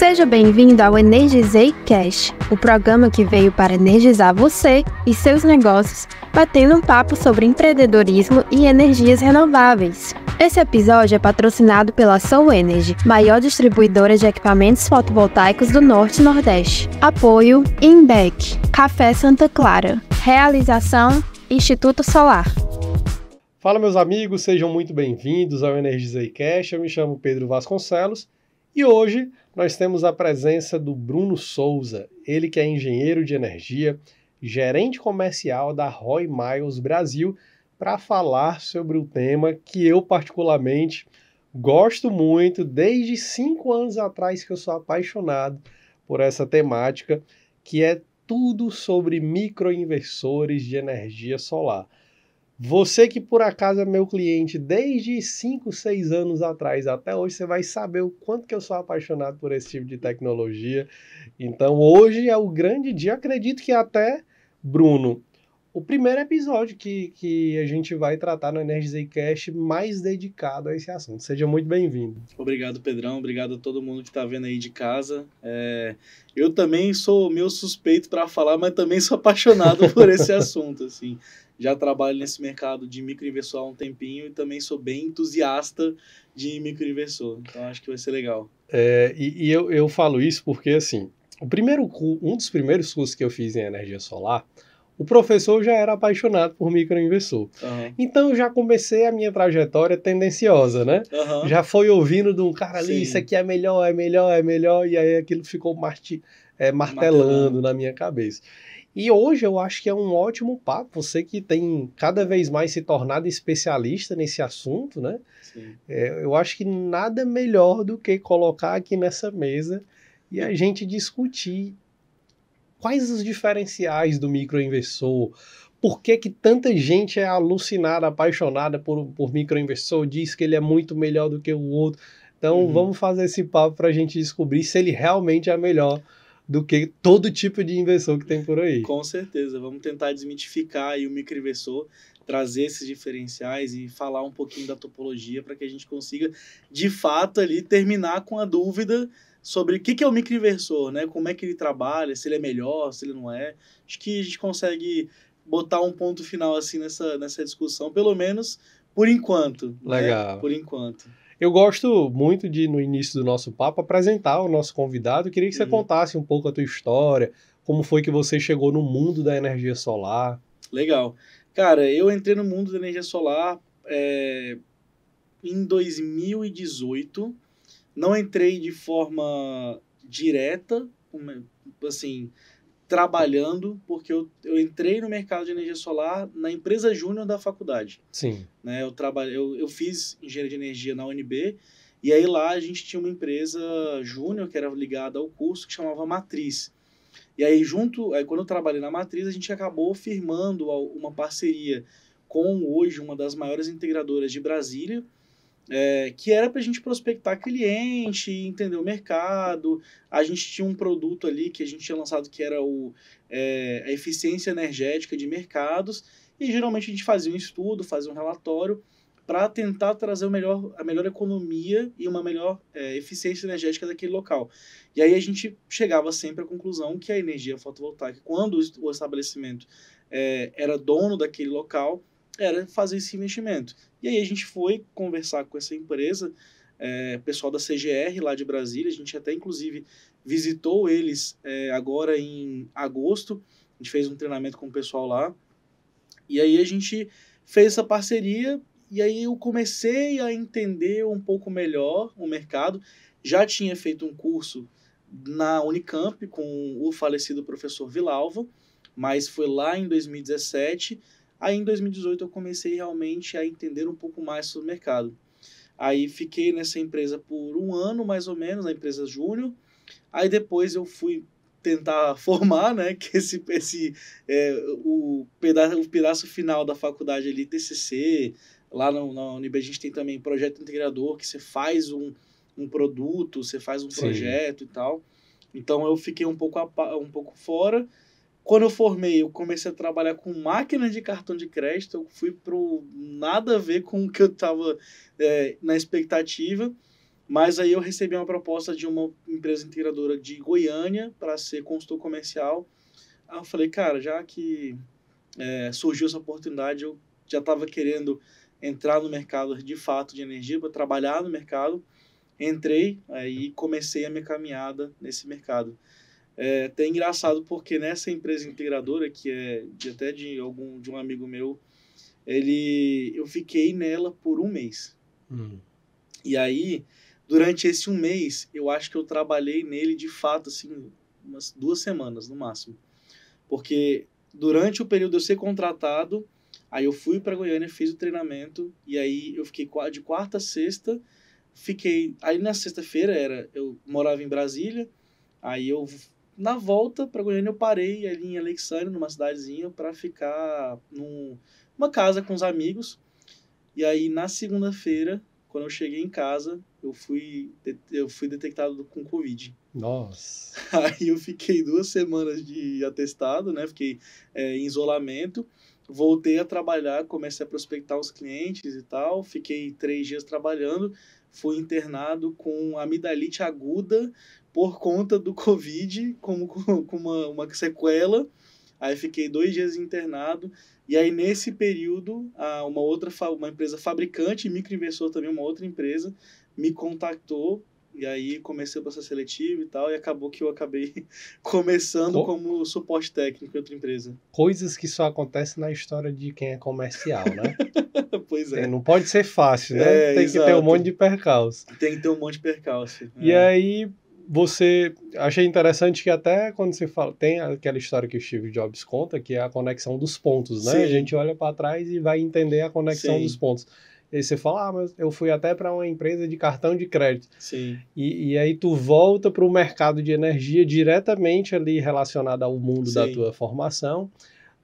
Seja bem-vindo ao Energizei Cash, o programa que veio para energizar você e seus negócios, batendo um papo sobre empreendedorismo e energias renováveis. Esse episódio é patrocinado pela Soul Energy, maior distribuidora de equipamentos fotovoltaicos do Norte e Nordeste. Apoio Inbec, Café Santa Clara. Realização Instituto Solar. Fala, meus amigos, sejam muito bem-vindos ao Energizei Cash. Eu me chamo Pedro Vasconcelos e hoje nós temos a presença do Bruno Souza, ele que é engenheiro de energia, gerente comercial da Roy Miles Brasil, para falar sobre o tema que eu particularmente gosto muito, desde 5 anos atrás que eu sou apaixonado por essa temática, que é tudo sobre microinversores de energia solar. Você que por acaso é meu cliente desde 5, 6 anos atrás até hoje, você vai saber o quanto que eu sou apaixonado por esse tipo de tecnologia. Então hoje é o grande dia, acredito que até, Bruno, o primeiro episódio que a gente vai tratar no Energizei Cash mais dedicado a esse assunto. Seja muito bem-vindo. Obrigado, Pedrão. Obrigado a todo mundo que está vendo aí de casa. Eu também sou meio suspeito para falar, mas também sou apaixonado por esse assunto, assim. Já trabalho nesse mercado de microinversor há um tempinho e também sou bem entusiasta de microinversor. Então acho que vai ser legal. Eu falo isso porque, assim, um dos primeiros cursos que eu fiz em energia solar, o professor já era apaixonado por microinversor. Uhum. Então eu já comecei a minha trajetória tendenciosa, né? Uhum. Já foi ouvindo de um cara ali, isso aqui é melhor, e aí aquilo ficou martelando na minha cabeça. E hoje eu acho que é um ótimo papo, você que tem cada vez mais se tornado especialista nesse assunto, né? Eu acho que nada melhor do que colocar aqui nessa mesa e a gente discutir quais os diferenciais do microinversor, por que tanta gente é alucinada, apaixonada por microinversor, diz que ele é muito melhor do que o outro. Então vamos fazer esse papo para a gente descobrir se ele realmente é melhor do que todo tipo de inversor que tem por aí. Com certeza, vamos tentar desmitificar aí o microinversor, trazer esses diferenciais e falar um pouquinho da topologia para que a gente consiga, de fato, ali terminar com a dúvida sobre o que é o microinversor, né? Como é que ele trabalha, se ele é melhor, se ele não é. Acho que a gente consegue botar um ponto final assim nessa discussão, pelo menos por enquanto. Legal. Né? Por enquanto. Eu gosto muito de, no início do nosso papo, apresentar o nosso convidado. Eu queria que você contasse um pouco a tua história, como foi que você chegou no mundo da energia solar. Legal. Cara, eu entrei no mundo da energia solar em 2018. Não entrei de forma direta, assim, trabalhando, porque eu entrei no mercado de energia solar na empresa júnior da faculdade. Sim. Né, eu fiz engenharia de energia na UNB, e aí lá a gente tinha uma empresa júnior que era ligada ao curso, que chamava Matriz. E aí quando eu trabalhei na Matriz, a gente acabou firmando uma parceria com hoje uma das maiores integradoras de Brasília, que era para a gente prospectar cliente, entender o mercado. A gente tinha um produto ali que a gente tinha lançado que era a eficiência energética de mercados, e geralmente a gente fazia um estudo, fazia um relatório para tentar trazer a melhor economia e uma melhor eficiência energética daquele local. E aí a gente chegava sempre à conclusão que a energia fotovoltaica, quando o estabelecimento era dono daquele local, era fazer esse investimento. E aí a gente foi conversar com essa empresa, pessoal da CGR lá de Brasília, a gente até inclusive visitou eles agora em agosto, a gente fez um treinamento com o pessoal lá, e aí a gente fez essa parceria, e aí eu comecei a entender um pouco melhor o mercado. Já tinha feito um curso na Unicamp com o falecido professor Vilalva, mas foi lá em 2017. Aí, em 2018, eu comecei realmente a entender um pouco mais sobre o mercado. Aí, fiquei nessa empresa por 1 ano, mais ou menos, na empresa júnior. Aí, depois, eu fui tentar formar, né, que o pedaço final da faculdade ali, TCC. Lá na UNB, a gente tem também projeto integrador, que você faz um produto, você faz um projeto e tal. Então, eu fiquei um pouco fora. Quando eu formei, eu comecei a trabalhar com máquinas de cartão de crédito, eu fui pro nada a ver com o que eu estava na expectativa. Mas aí eu recebi uma proposta de uma empresa integradora de Goiânia para ser consultor comercial. Aí eu falei, cara, já que surgiu essa oportunidade, eu já estava querendo entrar no mercado de fato de energia, para trabalhar no mercado. Entrei, aí comecei a minha caminhada nesse mercado. É até engraçado porque nessa empresa integradora, que é até de um amigo meu, eu fiquei nela por um mês. E aí, durante esse um mês, eu acho que eu trabalhei nele de fato, assim, umas 2 semanas no máximo. Porque durante o período de eu ser contratado, aí eu fui para Goiânia, fiz o treinamento, e aí eu fiquei de quarta a sexta, aí na sexta-feira eu morava em Brasília, aí na volta para Goiânia eu parei ali em Alexandre, numa cidadezinha, para ficar numa casa com os amigos, e aí na segunda-feira, quando eu cheguei em casa, eu fui detectado com Covid. Nossa! Aí eu fiquei 2 semanas de atestado, né? Fiquei em isolamento. Voltei a trabalhar, comecei a prospectar os clientes e tal. Fiquei 3 dias trabalhando. Fui internado com amidalite aguda por conta do Covid, com uma sequela. Aí fiquei 2 dias internado. E aí, nesse período, uma empresa fabricante, microinversor também, uma outra empresa, me contactou. E aí comecei o processo seletivo e tal, e acabou que eu acabei começando como suporte técnico em outra empresa. Coisas que só acontecem na história de quem é comercial, né? Pois é. Não pode ser fácil, né? Tem que ter um monte de percalço. Tem que ter um monte de percalço. E aí, achei interessante que até quando você fala, tem aquela história que o Steve Jobs conta, que é a conexão dos pontos, né? Sim. A gente olha para trás e vai entender a conexão dos pontos. E aí você fala, mas eu fui até para uma empresa de cartão de crédito. Sim. E aí tu volta para o mercado de energia diretamente ali relacionado ao mundo da tua formação,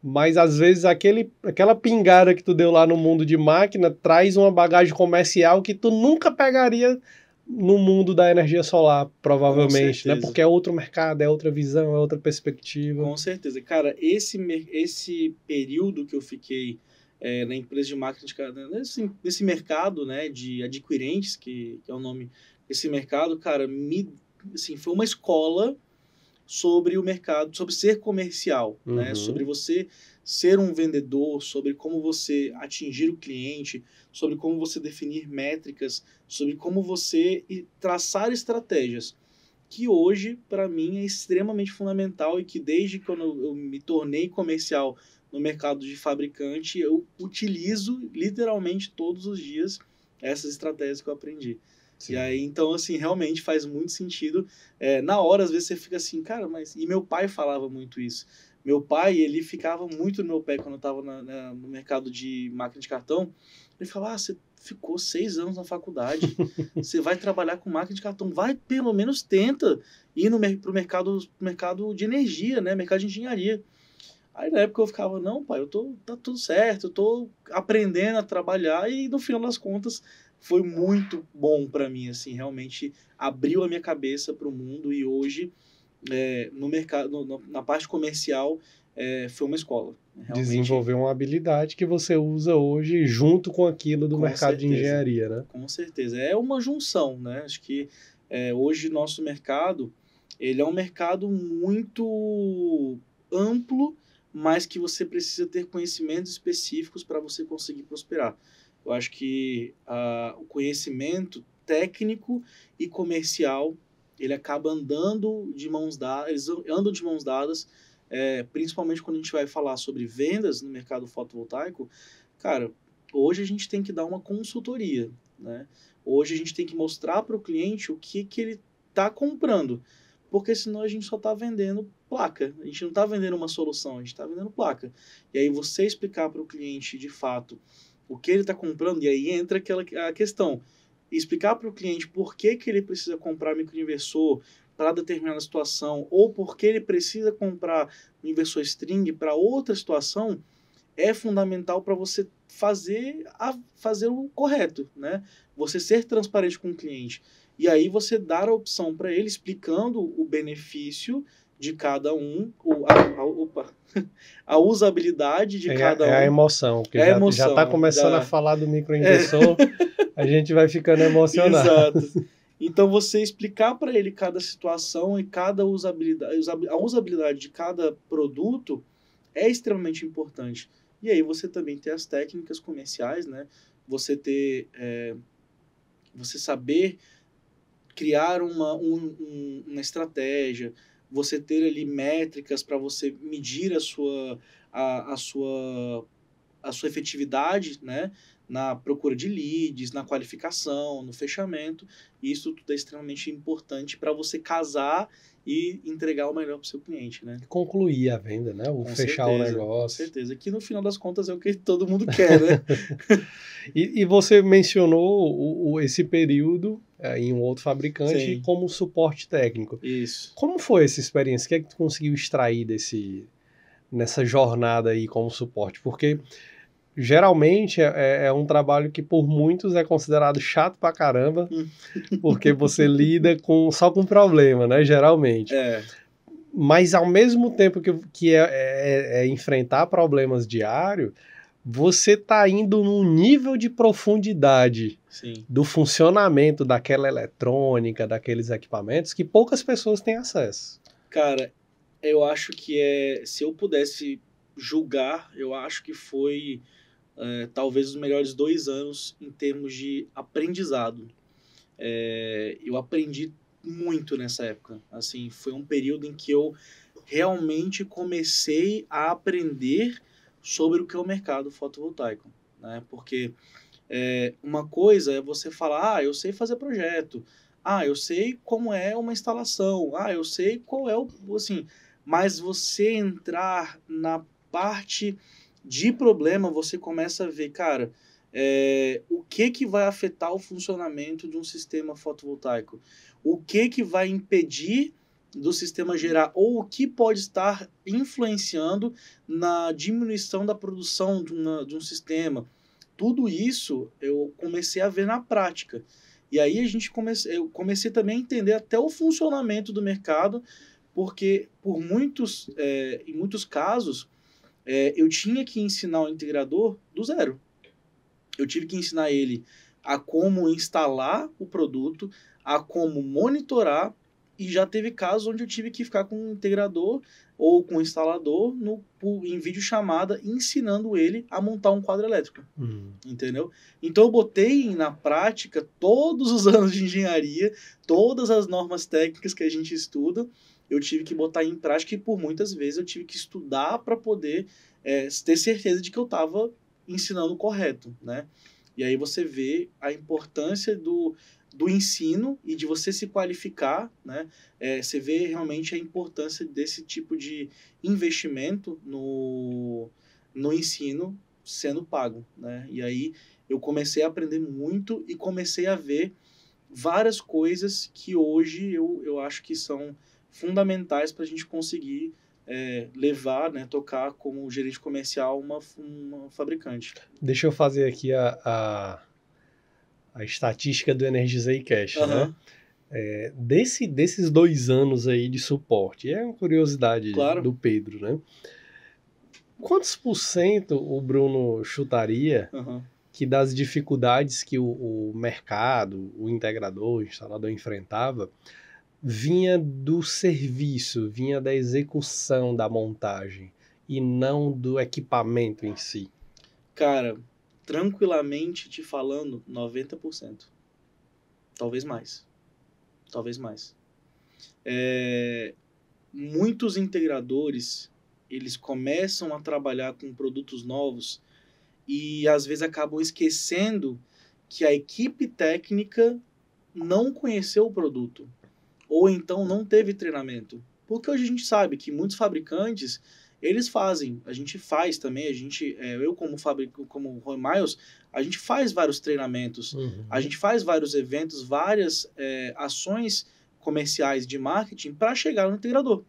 mas às vezes aquela pingada que tu deu lá no mundo de máquina traz uma bagagem comercial que tu nunca pegaria no mundo da energia solar, provavelmente, né? Porque é outro mercado, é outra visão, é outra perspectiva. Com certeza. Cara, esse período que eu fiquei na empresa de marketing, nesse mercado, né, de adquirentes, que é o nome desse mercado, cara, assim, foi uma escola sobre o mercado, sobre ser comercial, né, sobre você ser um vendedor, sobre como você atingir o cliente, sobre como você definir métricas, sobre como você traçar estratégias, que hoje, para mim, é extremamente fundamental e que desde quando eu me tornei comercial no mercado de fabricante, eu utilizo literalmente todos os dias essas estratégias que eu aprendi. Sim. E aí, então, assim, realmente faz muito sentido. Na hora, às vezes, você fica assim, cara, mas... E meu pai falava muito isso. Meu pai, ele ficava muito no meu pé quando eu estava no mercado de máquina de cartão. Ele falava, você ficou 6 anos na faculdade, você vai trabalhar com máquina de cartão, vai, pelo menos tenta ir pro mercado de energia, né, mercado de engenharia. Aí na época eu ficava, não, pai, tá tudo certo, eu tô aprendendo a trabalhar, e no final das contas foi muito bom para mim, assim, realmente abriu a minha cabeça para o mundo, e hoje no mercado, na parte comercial, foi uma escola. Realmente, desenvolver uma habilidade que você usa hoje junto com aquilo do mercado de engenharia, né? Com certeza. É uma junção, né? Acho que hoje nosso mercado, ele é um mercado muito amplo, mas que você precisa ter conhecimentos específicos para você conseguir prosperar. Eu acho que o conhecimento técnico e comercial, ele acaba andando de mãos dadas, eles andam de mãos dadas, principalmente quando a gente vai falar sobre vendas no mercado fotovoltaico. Cara, hoje a gente tem que dar uma consultoria, né? Hoje a gente tem que mostrar para o cliente o que ele está comprando, porque senão a gente só está vendendo placa, a gente não está vendendo uma solução, a gente está vendendo placa. E aí você explicar para o cliente, de fato, o que ele está comprando, e aí entra a questão, explicar para o cliente por que ele precisa comprar microinversor para determinada situação, ou por que ele precisa comprar um inversor string para outra situação, é fundamental para você fazer o correto, né? Você ser transparente com o cliente. E aí você dar a opção para ele, explicando o benefício de cada um, a usabilidade de cada um. É a emoção, porque já está começando a falar do microinversor, a gente vai ficando emocionado. Exato. Então, você explicar para ele cada situação e cada a usabilidade de cada produto é extremamente importante. E aí você também tem as técnicas comerciais, né? Você ter, você saber criar uma estratégia, você ter ali métricas para você medir a sua efetividade, né? Na procura de leads, na qualificação, no fechamento. E isso tudo é extremamente importante para você casar e entregar o melhor para o seu cliente, né? Concluir a venda, né? Ou fechar o negócio. Com certeza. Que no final das contas é o que todo mundo quer, né? E você mencionou esse período em um outro fabricante Sim. como suporte técnico. Isso. Como foi essa experiência? O que é que tu conseguiu extrair nessa jornada aí como suporte? Porque geralmente é um trabalho que por muitos é considerado chato pra caramba, porque você lida só com problema, né? Geralmente. Mas ao mesmo tempo que é enfrentar problemas diários, você tá indo num nível de profundidade Sim. do funcionamento daquela eletrônica, daqueles equipamentos, que poucas pessoas têm acesso. Cara, eu acho que se eu pudesse julgar, eu acho que foi talvez os melhores 2 anos em termos de aprendizado. Eu aprendi muito nessa época. Assim, foi um período em que eu realmente comecei a aprender sobre o que é o mercado fotovoltaico, né? Porque uma coisa é você falar, eu sei fazer projeto, eu sei como é uma instalação, eu sei qual é assim, mas você entrar na parte de problema, você começa a ver, cara, o que vai afetar o funcionamento de um sistema fotovoltaico? O que vai impedir do sistema gerar, ou o que pode estar influenciando na diminuição da produção de um sistema? Tudo isso eu comecei a ver na prática. E aí eu comecei também a entender até o funcionamento do mercado, porque em muitos casos, eu tinha que ensinar o integrador do zero. Eu tive que ensinar ele a como instalar o produto, a como monitorar, e já teve casos onde eu tive que ficar com um integrador ou com um instalador em videochamada ensinando ele a montar um quadro elétrico. Entendeu? Então eu botei na prática todos os anos de engenharia, todas as normas técnicas que a gente estuda, eu tive que botar em prática, e por muitas vezes eu tive que estudar para poder ter certeza de que eu estava ensinando correto, né? E aí você vê a importância do ensino e de você se qualificar, né? Você vê realmente a importância desse tipo de investimento no ensino sendo pago, né? E aí eu comecei a aprender muito e comecei a ver várias coisas que hoje eu acho que são fundamentais para a gente conseguir levar, né, tocar como gerente comercial uma fabricante. Deixa eu fazer aqui a estatística do Energizei Cash, né? Desses 2 anos aí de suporte, é uma curiosidade do Pedro, né? Quantos % o Bruno chutaria que das dificuldades que o mercado, o integrador, o instalador enfrentava, vinha do serviço, vinha da execução da montagem e não do equipamento em si? Cara, tranquilamente te falando, 90%. Talvez mais. Talvez mais. Muitos integradores, eles começam a trabalhar com produtos novos e às vezes acabam esquecendo que a equipe técnica não conheceu o produto, ou então não teve treinamento. Porque hoje a gente sabe que muitos fabricantes, eles fazem, a gente faz também, eu como Roy Miles, a gente faz vários treinamentos, a gente faz vários eventos, várias ações comerciais de marketing para chegar no integrador.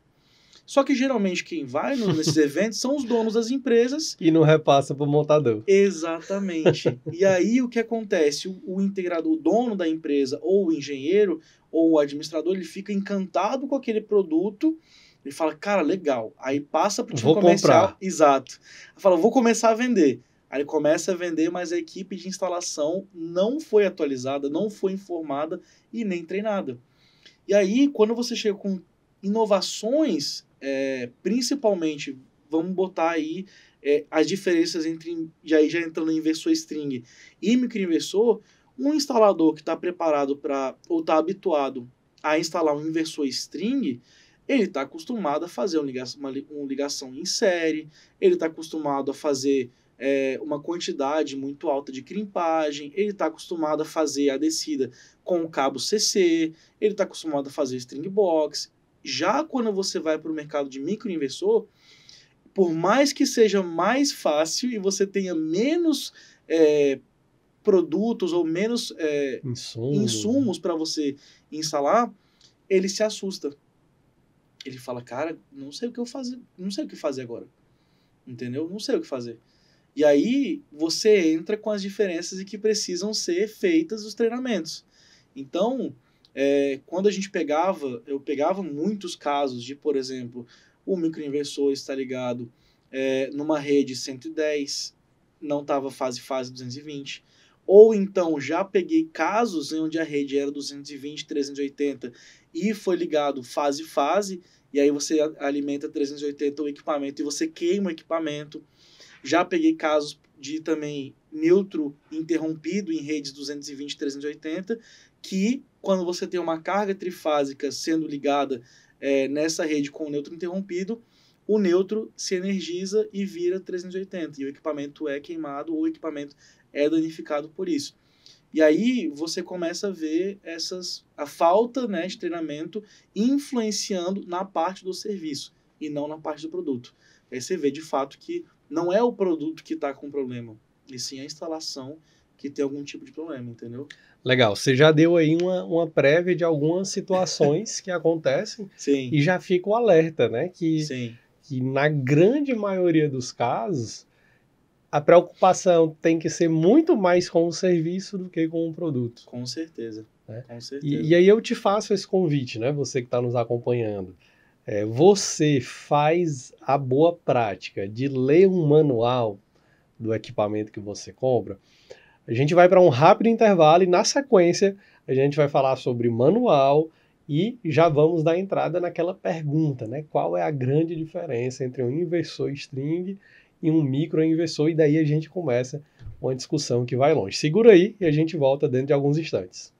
Só que geralmente quem vai nesses eventos são os donos das empresas. E não repassa para o montador. Exatamente. E aí o que acontece? O integrador, o dono da empresa, ou o engenheiro, ou o administrador, ele fica encantado com aquele produto. Ele fala, cara, legal. Aí passa para o time comercial. Comprar. Exato. Fala, vou começar a vender. Aí ele começa a vender, mas a equipe de instalação não foi atualizada, não foi informada e nem treinada. E aí, quando você chega com inovações, principalmente, vamos botar aí as diferenças entre, já entrando em inversor string e microinversor, um instalador que está preparado para, ou está habituado a instalar um inversor string, ele está acostumado a fazer uma ligação em série, ele está acostumado a fazer uma quantidade muito alta de crimpagem, ele está acostumado a fazer a descida com o cabo CC, ele está acostumado a fazer string box. Já quando você vai para o mercado de microinversor, por mais que seja mais fácil e você tenha menos produtos ou menos insumos para você instalar, ele se assusta. Ele fala, cara, não sei o que eu fazer, não sei o que fazer agora. Entendeu? Não sei o que fazer. E aí você entra com as diferenças e que precisam ser feitas os treinamentos. Então, quando a gente eu pegava muitos casos de, por exemplo, o microinversor está ligado numa rede 110, não estava fase 220. Ou então já peguei casos onde a rede era 220, 380 e foi ligado fase, e aí você alimenta 380 o equipamento e você queima o equipamento. Já peguei casos de também neutro interrompido em redes 220, 380, que quando você tem uma carga trifásica sendo ligada nessa rede com o neutro interrompido, o neutro se energiza e vira 380, e o equipamento é queimado ou o equipamento é danificado por isso. E aí você começa a ver a falta, né, de treinamento influenciando na parte do serviço e não na parte do produto. Aí você vê de fato que não é o produto que está com problema, e sim a instalação que tem algum tipo de problema, entendeu? Legal, você já deu aí uma prévia de algumas situações que acontecem. Sim. E já fica o alerta, né? Sim. Que na grande maioria dos casos, a preocupação tem que ser muito mais com o serviço do que com o produto. Com certeza. Né? Com certeza. E aí eu te faço esse convite, né? Você que está nos acompanhando. Você faz a boa prática de ler um manual do equipamento que você compra. A gente vai para um rápido intervalo e, na sequência, a gente vai falar sobre manual e já vamos dar entrada naquela pergunta, né? Qual é a grande diferença entre um inversor string e um microinversor? E daí a gente começa uma discussão que vai longe. Segura aí e a gente volta dentro de alguns instantes.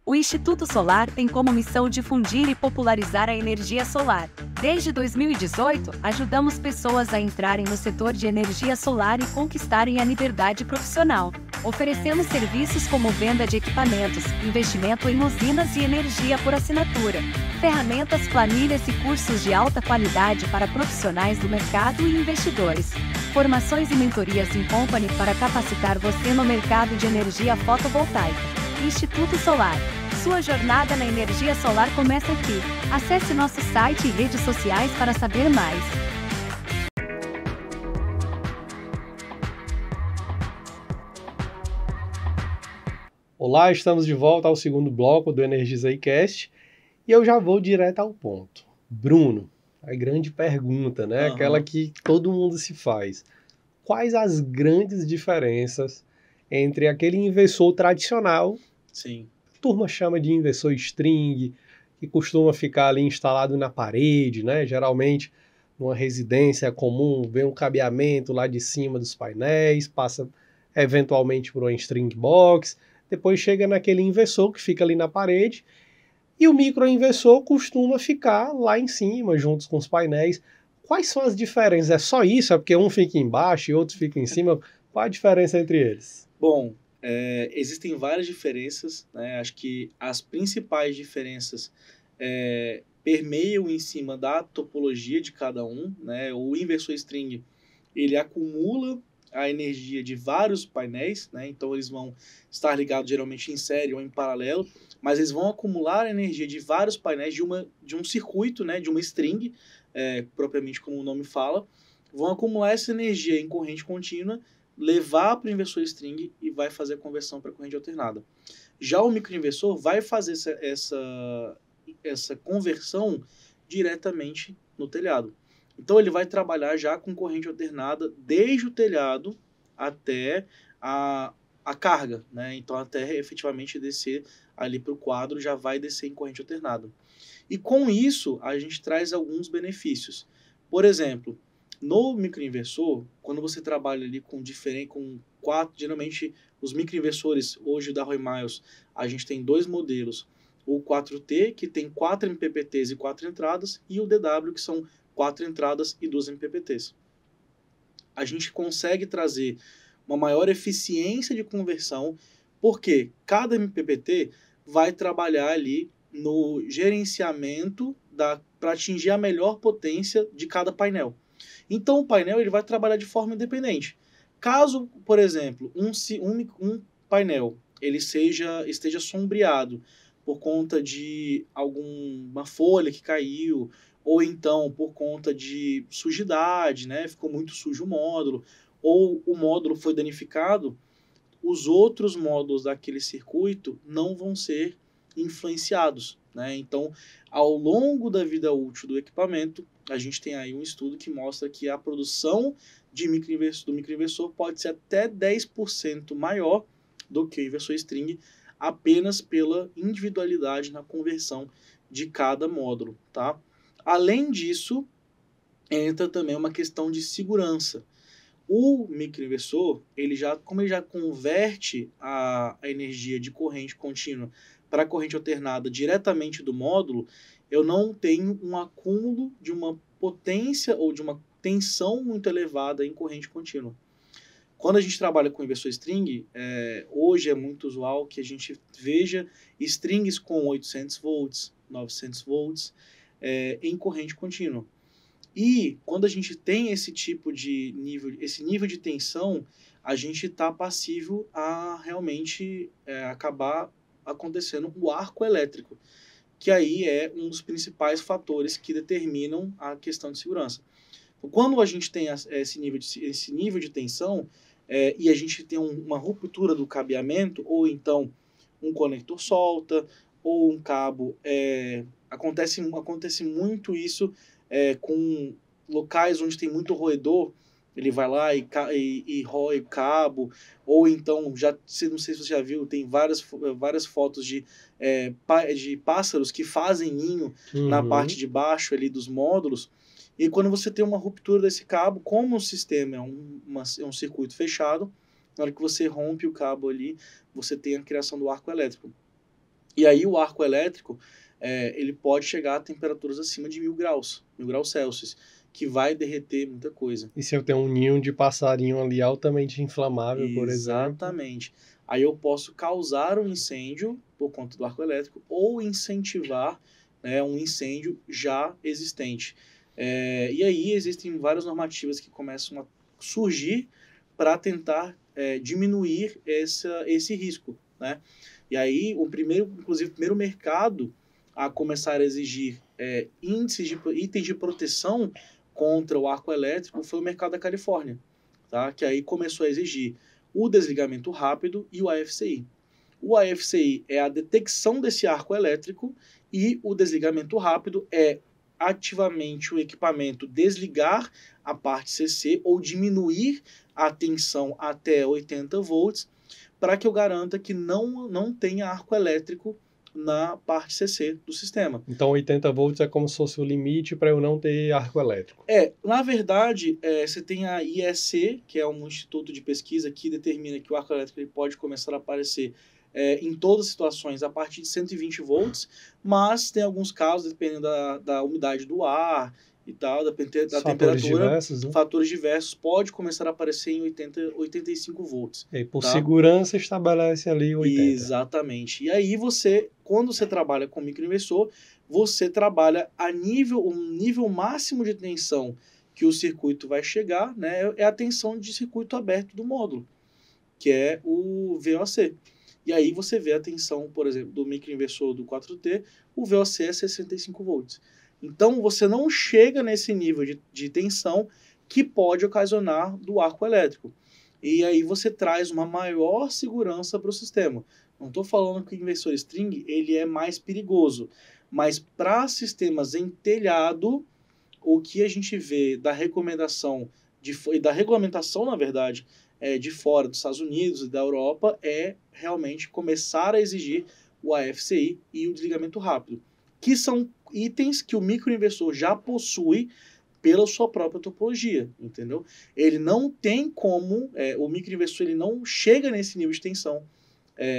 O Instituto Solar tem como missão difundir e popularizar a energia solar. Desde 2018, ajudamos pessoas a entrarem no setor de energia solar e conquistarem a liberdade profissional. Oferecemos serviços como venda de equipamentos, investimento em usinas e energia por assinatura, ferramentas, planilhas e cursos de alta qualidade para profissionais do mercado e investidores. Formações e mentorias in company para capacitar você no mercado de energia fotovoltaica. Instituto Solar. Sua jornada na energia solar começa aqui. Acesse nosso site e redes sociais para saber mais. Olá, estamos de volta ao segundo bloco do Energizei Cast e eu já vou direto ao ponto. Bruno, a grande pergunta, né? Aquela que todo mundo se faz. Quais as grandes diferenças entre aquele inversor tradicional, sim, a turma chama de inversor string, que costuma ficar ali instalado na parede, né? Geralmente numa residência comum, vem um cabeamento lá de cima dos painéis, passa eventualmente por uma string box, depois chega naquele inversor que fica ali na parede, e o microinversor costuma ficar lá em cima, juntos com os painéis. Quais são as diferenças? É só isso? É porque um fica embaixo e outro fica em cima? Qual a diferença entre eles? Bom, existem várias diferenças, né? Acho que as principais diferenças permeiam em cima da topologia de cada um, né? O inversor string, ele acumula a energia de vários painéis, né? Então eles vão estar ligados geralmente em série ou em paralelo, mas eles vão acumular a energia de vários painéis de um circuito, né? De uma string, propriamente como o nome fala, vão acumular essa energia em corrente contínua, levar para o inversor string e vai fazer a conversão para corrente alternada. Já o microinversor vai fazer essa conversão diretamente no telhado. Então ele vai trabalhar já com corrente alternada desde o telhado até a carga, né? Então até efetivamente descer ali para o quadro já vai descer em corrente alternada. E com isso a gente traz alguns benefícios. Por exemplo, no microinversor, quando você trabalha ali com quatro, geralmente os microinversores hoje da Roy Miles, a gente tem 2 modelos. O 4T, que tem 4 MPPTs e 4 entradas, e o DW, que são 4 entradas e 2 MPPTs. A gente consegue trazer uma maior eficiência de conversão, porque cada MPPT vai trabalhar ali no gerenciamento para atingir a melhor potência de cada painel. Então, o painel ele vai trabalhar de forma independente. Caso, por exemplo, um painel ele esteja sombreado por conta de alguma folha que caiu, ou então por conta de sujidade, né? Ficou muito sujo o módulo, ou o módulo foi danificado, os outros módulos daquele circuito não vão ser influenciados, né? Então, ao longo da vida útil do equipamento, a gente tem aí um estudo que mostra que a produção do microinversor pode ser até 10% maior do que o inversor string, apenas pela individualidade na conversão de cada módulo, tá? Além disso, entra também uma questão de segurança. O microinversor, como ele já converte a energia de corrente contínua para corrente alternada diretamente do módulo, eu não tenho um acúmulo de uma potência ou de uma tensão muito elevada em corrente contínua. Quando a gente trabalha com inversor string, hoje é muito usual que a gente veja strings com 800 volts, 900 volts em corrente contínua. E quando a gente tem esse nível de tensão, a gente está passível a realmente acabar acontecendo o arco elétrico, que aí é um dos principais fatores que determinam a questão de segurança. Quando a gente tem esse nível de tensão e a gente tem uma ruptura do cabeamento, ou então um conector solta, ou um cabo, acontece muito isso com locais onde tem muito roedor, ele vai lá e rói o cabo, ou então, não sei se você já viu, tem várias fotos de pássaros que fazem ninho na parte de baixo ali dos módulos, e quando você tem uma ruptura desse cabo, como o sistema é um circuito fechado, na hora que você rompe o cabo ali, você tem a criação do arco elétrico. E aí o arco elétrico, ele pode chegar a temperaturas acima de 1000 graus Celsius, que vai derreter muita coisa. E se eu tenho um ninho de passarinho ali altamente inflamável, por exemplo? Exatamente. Aí eu posso causar um incêndio por conta do arco elétrico ou incentivar um incêndio já existente. E aí existem várias normativas que começam a surgir para tentar diminuir esse risco, né? E aí, o primeiro mercado a começar a exigir itens de proteção contra o arco elétrico foi o mercado da Califórnia, tá? Que aí começou a exigir o desligamento rápido e o AFCI. O AFCI é a detecção desse arco elétrico e o desligamento rápido é ativamente o equipamento desligar a parte CC ou diminuir a tensão até 80 volts para que eu garanta que não tenha arco elétrico na parte CC do sistema. Então 80 volts é como se fosse o limite para eu não ter arco elétrico. Na verdade, você tem a IEC, que é um instituto de pesquisa que determina que o arco elétrico ele pode começar a aparecer em todas as situações a partir de 120 volts, mas tem alguns casos, dependendo da umidade do ar e tal, da temperatura, diversos, né? Fatores diversos, pode começar a aparecer em 85 volts. E por segurança estabelece ali 80. Exatamente. E aí quando você trabalha com microinversor, você trabalha um nível máximo de tensão que o circuito vai chegar, né? É a tensão de circuito aberto do módulo, que é o VOC. E aí você vê a tensão, por exemplo, do microinversor do 4T, o VOC é 65 volts. Então, você não chega nesse nível de tensão que pode ocasionar do arco elétrico. E aí você traz uma maior segurança para o sistema. Não estou falando que o inversor string ele é mais perigoso, Mas para sistemas em telhado, o que a gente vê da recomendação e da regulamentação, na verdade, de fora dos Estados Unidos e da Europa, é realmente começar a exigir o AFCI e o desligamento rápido, que são itens que o microinversor já possui pela sua própria topologia, entendeu? Ele não tem como, o microinversor ele não chega nesse nível de tensão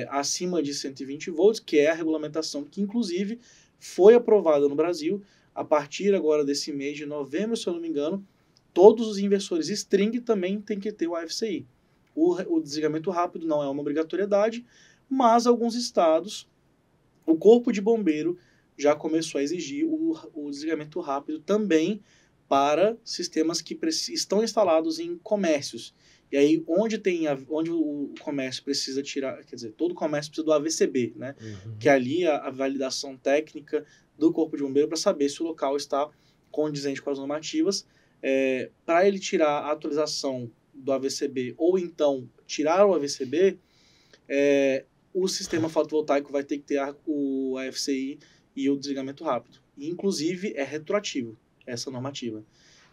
acima de 120 volts, que é a regulamentação que, inclusive, foi aprovada no Brasil a partir agora desse mês de novembro, se eu não me engano. Todos os inversores string também têm que ter o AFCI. O desligamento rápido não é uma obrigatoriedade, mas alguns estados, o Corpo de Bombeiro já começou a exigir o desligamento rápido também para sistemas que estão instalados em comércios. E aí, onde o comércio precisa tirar, quer dizer, todo comércio precisa do AVCB, né? Que é ali a validação técnica do Corpo de Bombeiro para saber se o local está condizente com as normativas. Para ele tirar a atualização do AVCB ou então tirar o AVCB, o sistema fotovoltaico vai ter que ter o AFCI e o desligamento rápido. E, inclusive, é retroativo essa normativa.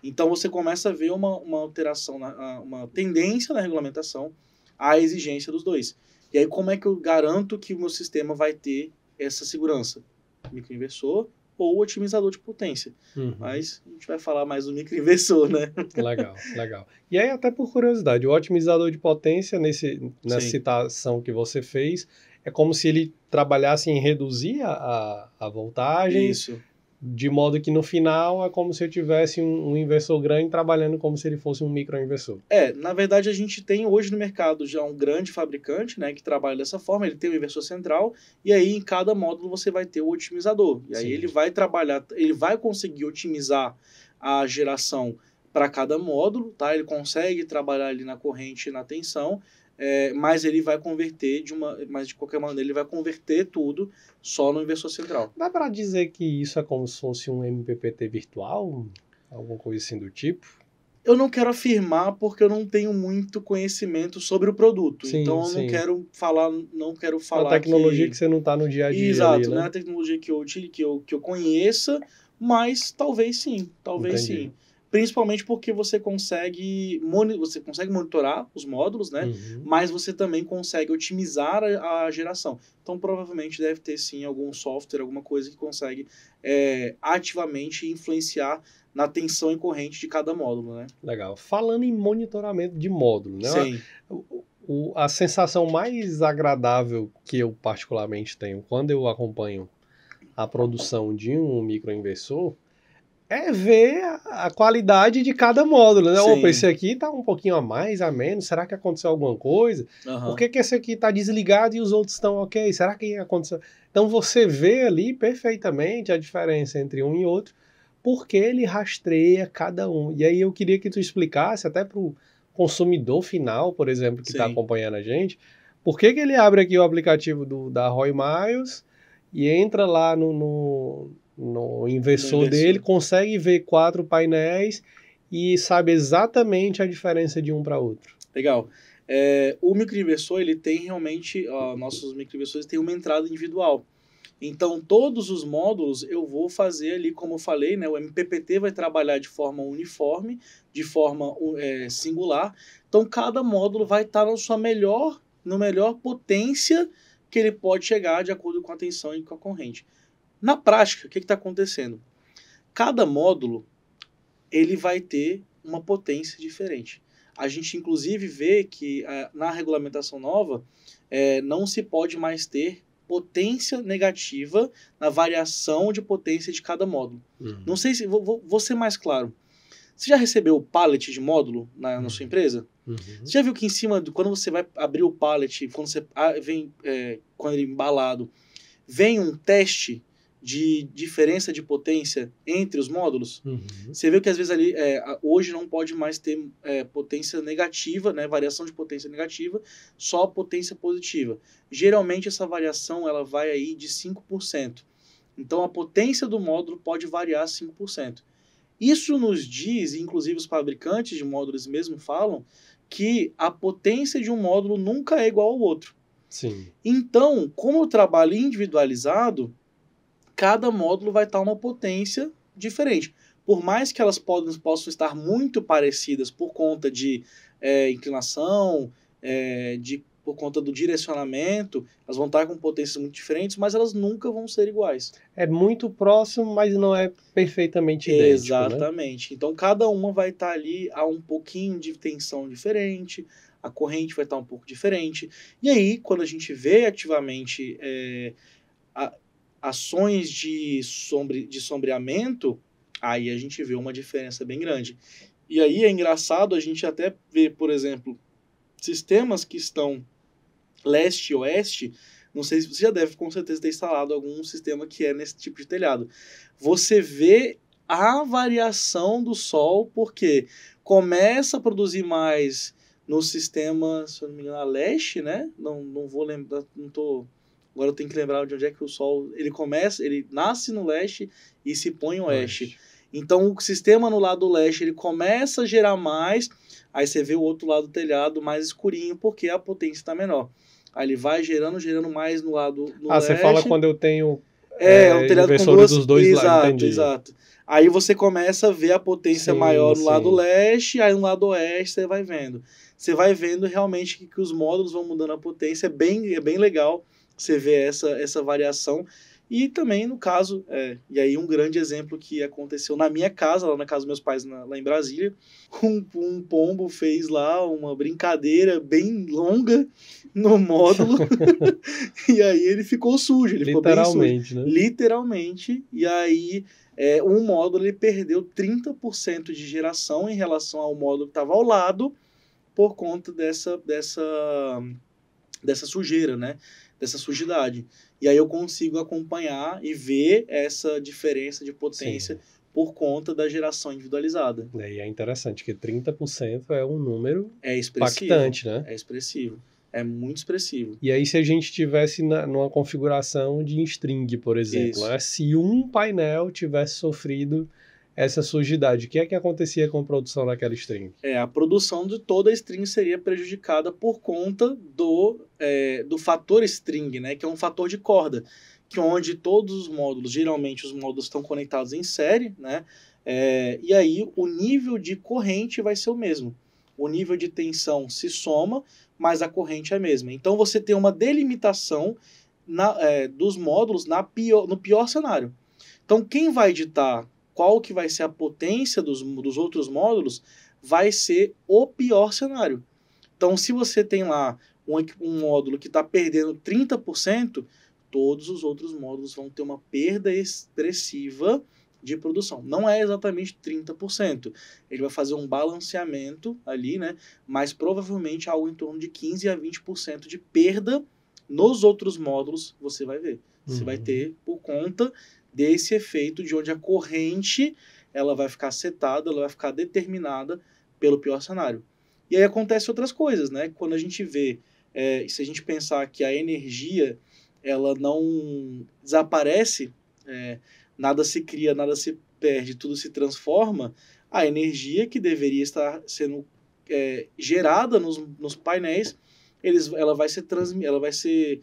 Então, você começa a ver uma alteração, uma tendência na regulamentação à exigência dos dois. E aí, como é que eu garanto que o meu sistema vai ter essa segurança? Microinversor ou otimizador de potência. Mas a gente vai falar mais do microinversor, né? Legal, legal. E aí, até por curiosidade, o otimizador de potência, nessa citação que você fez, é como se ele trabalhasse em reduzir a voltagem. Isso. De modo que no final é como se eu tivesse um inversor grande trabalhando como se ele fosse um microinversor. Na verdade a gente tem hoje no mercado já um grande fabricante, né, que trabalha dessa forma. Ele tem o inversor central e aí em cada módulo você vai ter o otimizador. E aí ele vai trabalhar, ele vai conseguir otimizar a geração para cada módulo, tá? Ele consegue trabalhar ali na corrente e na tensão, mas ele vai converter mas de qualquer maneira ele vai converter tudo só no inversor central. Dá para dizer que isso é como se fosse um MPPT virtual? Alguma coisa assim do tipo? Eu não quero afirmar porque eu não tenho muito conhecimento sobre o produto. Então eu não quero falar uma tecnologia que você não está no dia a dia. Exato, ali, né? Não é a tecnologia que eu conheça, mas talvez sim, sim. Principalmente porque você consegue monitorar os módulos, né? Mas você também consegue otimizar a geração. Então, provavelmente deve ter, sim, algum software, alguma coisa que consegue ativamente influenciar na tensão e corrente de cada módulo, né? Legal. Falando em monitoramento de módulo, né? Sim. A sensação mais agradável que eu particularmente tenho quando eu acompanho a produção de um microinversor é ver a qualidade de cada módulo, né? Opa, esse aqui tá um pouquinho a mais, a menos, será que aconteceu alguma coisa? Por que esse aqui tá desligado e os outros estão ok? Será que aconteceu? Então você vê ali perfeitamente a diferença entre um e outro, porque ele rastreia cada um. E aí eu queria que tu explicasse até pro consumidor final, por exemplo, que está acompanhando a gente, por que ele abre aqui o aplicativo da Roy Miles e entra lá no inversor dele, consegue ver 4 painéis e sabe exatamente a diferença de um para outro. Legal. O microinversor, ele tem realmente, nossos microinversores têm uma entrada individual. Então, todos os módulos eu vou fazer ali, como eu falei, né, o MPPT vai trabalhar de forma uniforme, de forma singular. Então, cada módulo vai estar na melhor potência que ele pode chegar de acordo com a tensão e com a corrente. Na prática, o que está acontecendo? Cada módulo ele vai ter uma potência diferente. A gente, inclusive, vê que na regulamentação nova não se pode mais ter potência negativa na variação de potência de cada módulo. Não sei se... Vou ser mais claro. Você já recebeu o pallet de módulo na sua empresa? Você já viu que em cima, quando você vai abrir o pallet, quando você quando ele é embalado, vem um teste de diferença de potência entre os módulos? Você viu que às vezes ali, hoje não pode mais ter potência negativa, né, variação de potência negativa, só potência positiva. Geralmente essa variação ela vai aí de 5%. Então a potência do módulo pode variar 5%. Isso nos diz, inclusive os fabricantes de módulos mesmo falam, que a potência de um módulo nunca é igual ao outro. Sim. Então, como eu trabalho individualizado, cada módulo vai estar uma potência diferente. Por mais que elas possam estar muito parecidas por conta de inclinação, por conta do direcionamento, elas vão estar com potências muito diferentes, mas elas nunca vão ser iguais. É muito próximo, mas não é perfeitamente idêntico, exatamente. Né? Então, cada uma vai estar ali a um pouquinho de tensão diferente, a corrente vai estar um pouco diferente. E aí, quando a gente vê ativamente ações de sombreamento, aí a gente vê uma diferença bem grande. E aí é engraçado a gente até ver, por exemplo, sistemas que estão leste e oeste. Não sei se você já deve com certeza ter instalado algum sistema que é nesse tipo de telhado. Você vê a variação do sol, porque começa a produzir mais no sistema, se eu não me engano, a leste, né? Não vou lembrar, agora eu tenho que lembrar de onde é que o sol, ele nasce no leste e se põe no oeste. Então o sistema no lado leste, ele começa a gerar mais, aí você vê o outro lado do telhado mais escurinho, porque a potência está menor. Aí ele vai gerando mais no lado leste. Você fala quando eu tenho o telhado com duas... dos dois lados, entendi. Exato. Aí você começa a ver a potência maior no lado leste, aí no lado oeste você vai vendo. Você vai vendo realmente que os módulos vão mudando a potência, é bem legal você ver essa variação. E também, no caso, e aí um grande exemplo que aconteceu na minha casa, lá na casa dos meus pais, lá em Brasília, um pombo fez lá uma brincadeira bem longa no módulo, e aí ele ficou sujo, ele ficou bem sujo. Né? Literalmente, e aí um módulo ele perdeu 30% de geração em relação ao módulo que estava ao lado, por conta dessa sujeira, né? Dessa sujidade. E aí eu consigo acompanhar e ver essa diferença de potência por conta da geração individualizada. E é interessante que 30% é um número expressivo, impactante, né? É expressivo. É muito expressivo. E aí se a gente tivesse numa configuração de string, por exemplo, né? Se um painel tivesse sofrido essa sujidade, o que é que acontecia com a produção daquela string? A produção de toda a string seria prejudicada por conta do fator string, né, que é um fator de corda, que onde todos os módulos, geralmente os módulos estão conectados em série, né, e aí o nível de corrente vai ser o mesmo. O nível de tensão se soma, mas a corrente é a mesma. Então você tem uma delimitação dos módulos no pior cenário. Então quem vai ditar qual que vai ser a potência dos outros módulos, vai ser o pior cenário. Então, se você tem lá um módulo que está perdendo 30%, todos os outros módulos vão ter uma perda expressiva de produção. Não é exatamente 30%. Ele vai fazer um balanceamento ali, né? Mas provavelmente algo em torno de 15% a 20% de perda nos outros módulos você vai ver. Você vai ter por conta desse efeito de onde a corrente ela vai ficar setada, ela vai ficar determinada pelo pior cenário. E aí acontece outras coisas, né? Quando a gente vê, se a gente pensar que a energia ela não desaparece, nada se cria, nada se perde, tudo se transforma, a energia que deveria estar sendo gerada nos painéis, ela vai ser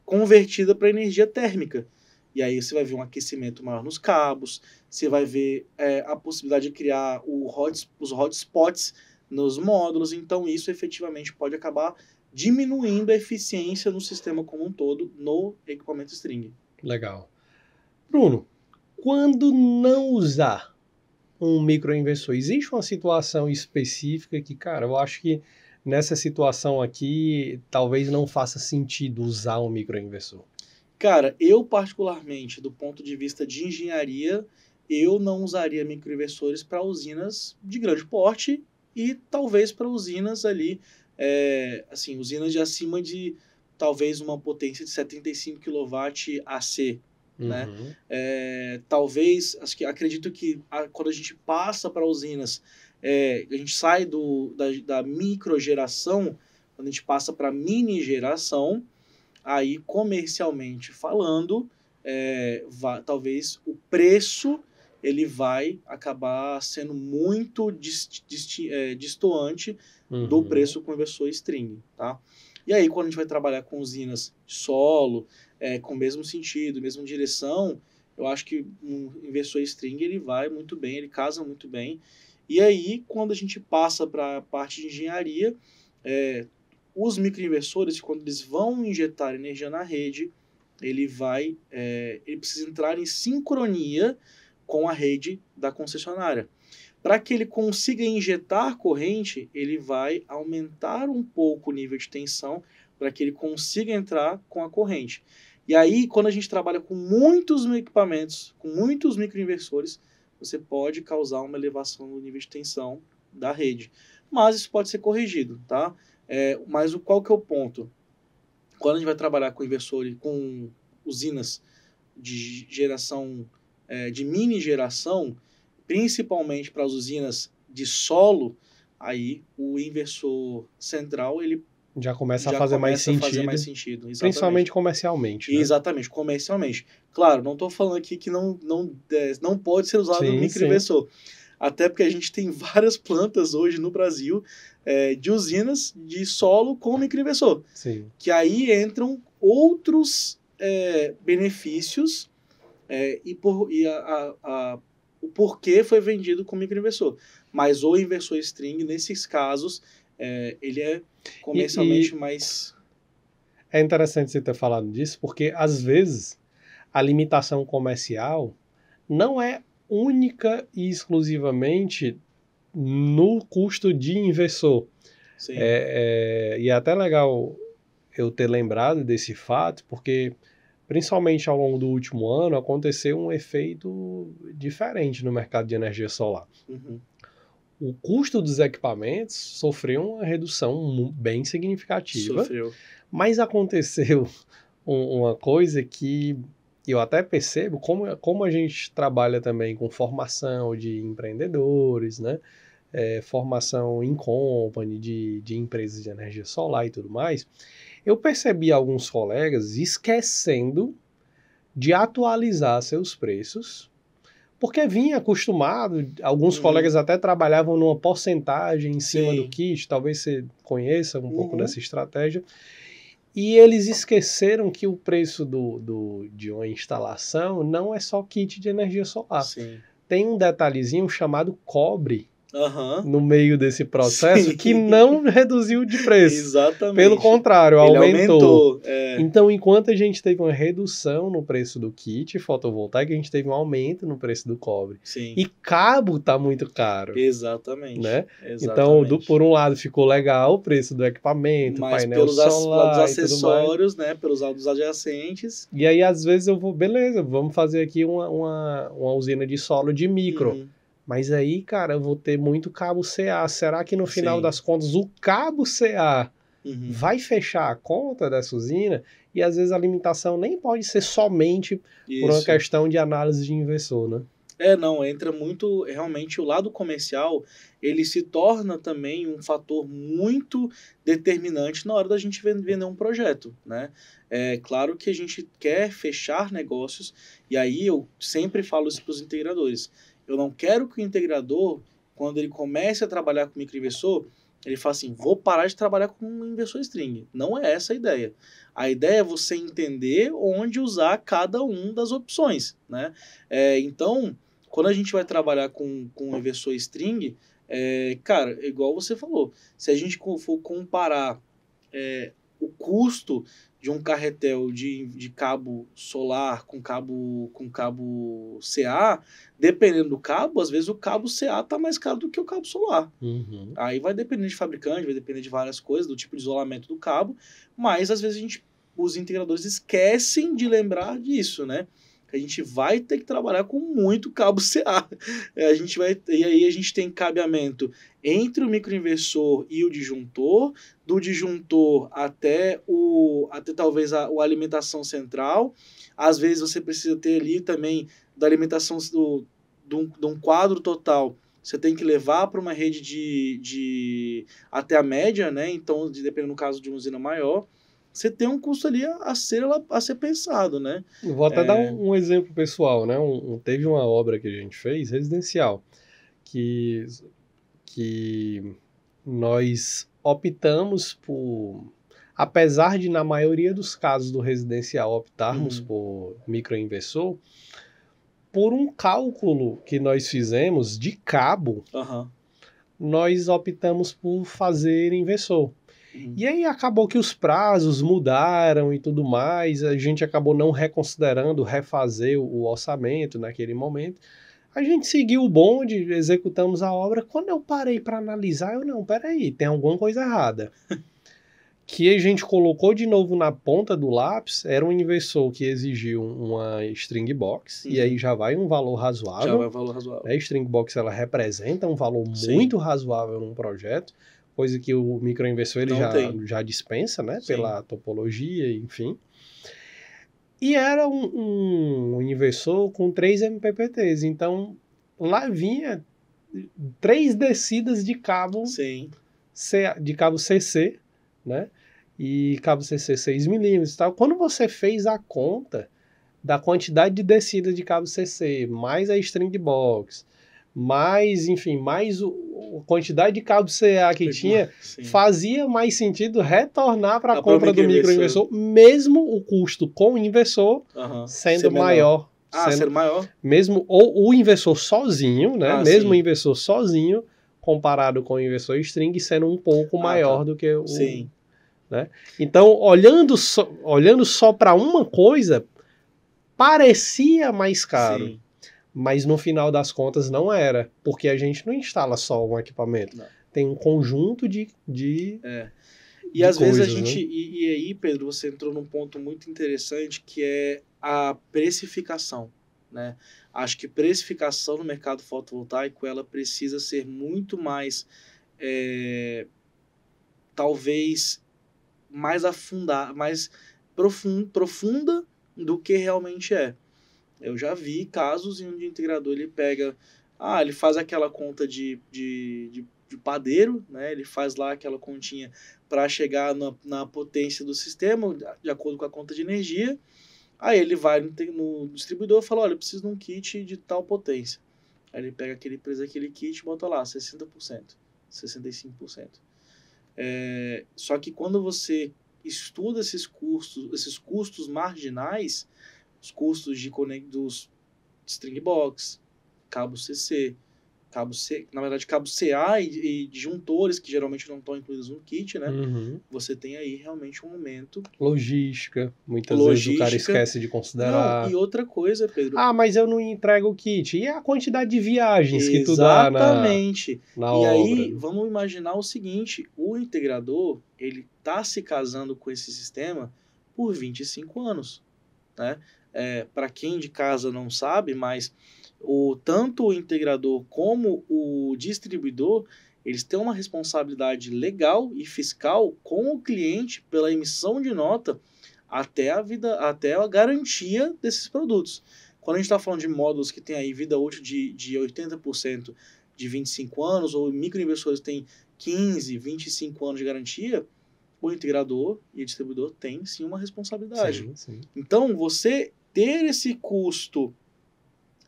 convertida para energia térmica. E aí você vai ver um aquecimento maior nos cabos, você vai ver a possibilidade de criar os hotspots nos módulos, então isso efetivamente pode acabar diminuindo a eficiência no sistema como um todo no equipamento string. Legal. Bruno, quando não usar um microinversor, existe uma situação específica que, cara, eu acho que nessa situação aqui talvez não faça sentido usar um microinversor? Cara, eu particularmente, do ponto de vista de engenharia, eu não usaria microinversores para usinas de grande porte e talvez para usinas ali, usinas de acima de talvez uma potência de 75 kW AC, né? Talvez, acredito que quando a gente passa para usinas, a gente sai da microgeração, quando a gente passa para mini geração, aí comercialmente falando, talvez o preço ele vai acabar sendo muito distoante do preço com o inversor string, tá? E aí quando a gente vai trabalhar com usinas de solo, com o mesmo sentido, mesma direção, eu acho que um inversor string, ele vai muito bem, ele casa muito bem. E aí, quando a gente passa para a parte de engenharia, os microinversores, quando eles vão injetar energia na rede, ele precisa entrar em sincronia com a rede da concessionária. Para que ele consiga injetar corrente, ele vai aumentar um pouco o nível de tensão para que ele consiga entrar com a corrente. E aí, quando a gente trabalha com muitos equipamentos, com muitos microinversores, você pode causar uma elevação no nível de tensão da rede. Mas isso pode ser corrigido, tá? Mas qual que é o ponto? Quando a gente vai trabalhar com inversores, com usinas de geração, de mini geração, principalmente para as usinas de solo, aí o inversor central, ele já começa a fazer mais sentido, principalmente comercialmente. Né? Exatamente, comercialmente. Claro, não estou falando aqui que não pode ser usado no microinversor. Até porque a gente tem várias plantas hoje no Brasil de usinas de solo com microinversor. Sim. Que aí entram outros benefícios o porquê foi vendido com microinversor. Mas o inversor string, nesses casos, ele é comercialmente mais... É interessante você ter falado disso, porque às vezes a limitação comercial não é única e exclusivamente no custo de inversor. Sim. E é até legal eu ter lembrado desse fato, porque principalmente ao longo do último ano aconteceu um efeito diferente no mercado de energia solar. Uhum. O custo dos equipamentos sofreu uma redução bem significativa. Sofreu. Mas aconteceu uma coisa que eu até percebo, como a gente trabalha também com formação de empreendedores, né? Formação em company, de empresas de energia solar e tudo mais, eu percebi alguns colegas esquecendo de atualizar seus preços, porque vinha acostumado, alguns colegas até trabalhavam numa porcentagem em cima do kit, talvez você conheça um pouco dessa estratégia, e eles esqueceram que o preço de uma instalação não é só kit de energia solar. Sim. Tem um detalhezinho chamado cobre no meio desse processo que não reduziu de preço. Exatamente. Pelo contrário, ele aumentou. Então, enquanto a gente teve uma redução no preço do kit fotovoltaico, a gente teve um aumento no preço do cobre. Sim. E cabo está muito caro. Exatamente. Né? Exatamente. Então, por um lado, ficou legal o preço do equipamento, mas painel solar, pelos acessórios, né? Pelos adjacentes. E aí, às vezes, eu vou, beleza, vamos fazer aqui uma usina de solo de micro. Mas aí, cara, eu vou ter muito cabo CA. Será que no final das contas o cabo CA vai fechar a conta dessa usina? E às vezes a limitação nem pode ser somente por uma questão de análise de inversor, né? Não, entra muito, realmente, o lado comercial, ele se torna também um fator muito determinante na hora da gente vender um projeto, né? É claro que a gente quer fechar negócios, e aí eu sempre falo isso para os integradores. Eu não quero que o integrador, quando ele comece a trabalhar com microinversor, ele fale assim, vou parar de trabalhar com um inversor string. Não é essa a ideia. A ideia é você entender onde usar cada uma das opções, né? Então, quando a gente vai trabalhar com um inversor string, cara, igual você falou, se a gente for comparar o custo de um carretel de cabo solar com cabo CA, dependendo do cabo, às vezes o cabo CA está mais caro do que o cabo solar. Aí vai depender de fabricante, vai depender de várias coisas, do tipo de isolamento do cabo, mas às vezes os integradores esquecem de lembrar disso, né? A gente vai ter que trabalhar com muito cabo CA. E aí a gente tem cabeamento entre o microinversor e o disjuntor, do disjuntor até talvez a alimentação central. Às vezes você precisa ter ali também da alimentação de um quadro total. Você tem que levar para uma rede até a média, né? Então, dependendo do caso de uma usina maior, você tem um custo ali a ser pensado, né? Eu vou até dar um exemplo pessoal, né? Teve uma obra que a gente fez, residencial, que nós optamos por, apesar de na maioria dos casos do residencial optarmos por microinversor, por um cálculo que nós fizemos de cabo, nós optamos por fazer inversor. E aí acabou que os prazos mudaram e tudo mais, a gente acabou não reconsiderando refazer o orçamento naquele momento. A gente seguiu o bonde, executamos a obra. Quando eu parei para analisar, peraí, tem alguma coisa errada. Que a gente colocou de novo na ponta do lápis, era um inversor que exigiu uma string box, e aí já vai um valor razoável. Já vai um valor razoável. A string box, ela representa um valor muito razoável num projeto, coisa que o microinversor ele já dispensa, né? Pela topologia, enfim. E era um inversor com 3 MPPTs, então lá vinha 3 descidas de cabo, de cabo CC, né? E cabo CC 6mm e tal. Quando você fez a conta da quantidade de descida de cabo CC, mais a string box, mais, enfim, mais a quantidade de cabo CA que tinha, fazia mais sentido retornar para a compra do microinversor, mesmo o custo com o inversor sendo maior. Sendo maior? Mesmo o inversor sozinho, né? Mesmo o inversor sozinho, comparado com o inversor string, sendo um pouco maior do que o... Né? Então, olhando só para uma coisa, parecia mais caro. Mas no final das contas não era, porque a gente não instala só um equipamento. Tem um conjunto de E às vezes a gente... Né? E aí, Pedro, você entrou num ponto muito interessante, que é a precificação. Né? Acho que precificação no mercado fotovoltaico, ela precisa ser muito mais, talvez, mais profunda do que realmente é. Eu já vi casos em onde o integrador ele pega, ele faz aquela conta de padeiro, né? Ele faz lá aquela continha para chegar na potência do sistema, de acordo com a conta de energia. Aí ele vai no distribuidor e fala, olha, eu preciso de um kit de tal potência. Aí ele pega aquele kit e bota lá 60%, 65%. Só que quando você estuda esses custos marginais, os custos dos string box, cabo CC, na verdade cabo CA e disjuntores, que geralmente não estão incluídos no kit, né? Você tem aí realmente um aumento. Logística, muitas vezes o cara esquece de considerar. Não, e outra coisa, Pedro. Mas eu não entrego o kit. E a quantidade de viagens que tu dá na obra? Aí, vamos imaginar o seguinte, o integrador, ele tá se casando com esse sistema por 25 anos, né? Para quem de casa não sabe, mas tanto o integrador como o distribuidor, eles têm uma responsabilidade legal e fiscal com o cliente pela emissão de nota até a garantia desses produtos. Quando a gente está falando de módulos que tem aí vida útil de 80% de 25 anos, ou microinversores têm 15, 25 anos de garantia, o integrador e o distribuidor têm sim uma responsabilidade. Sim. Então, você ter esse custo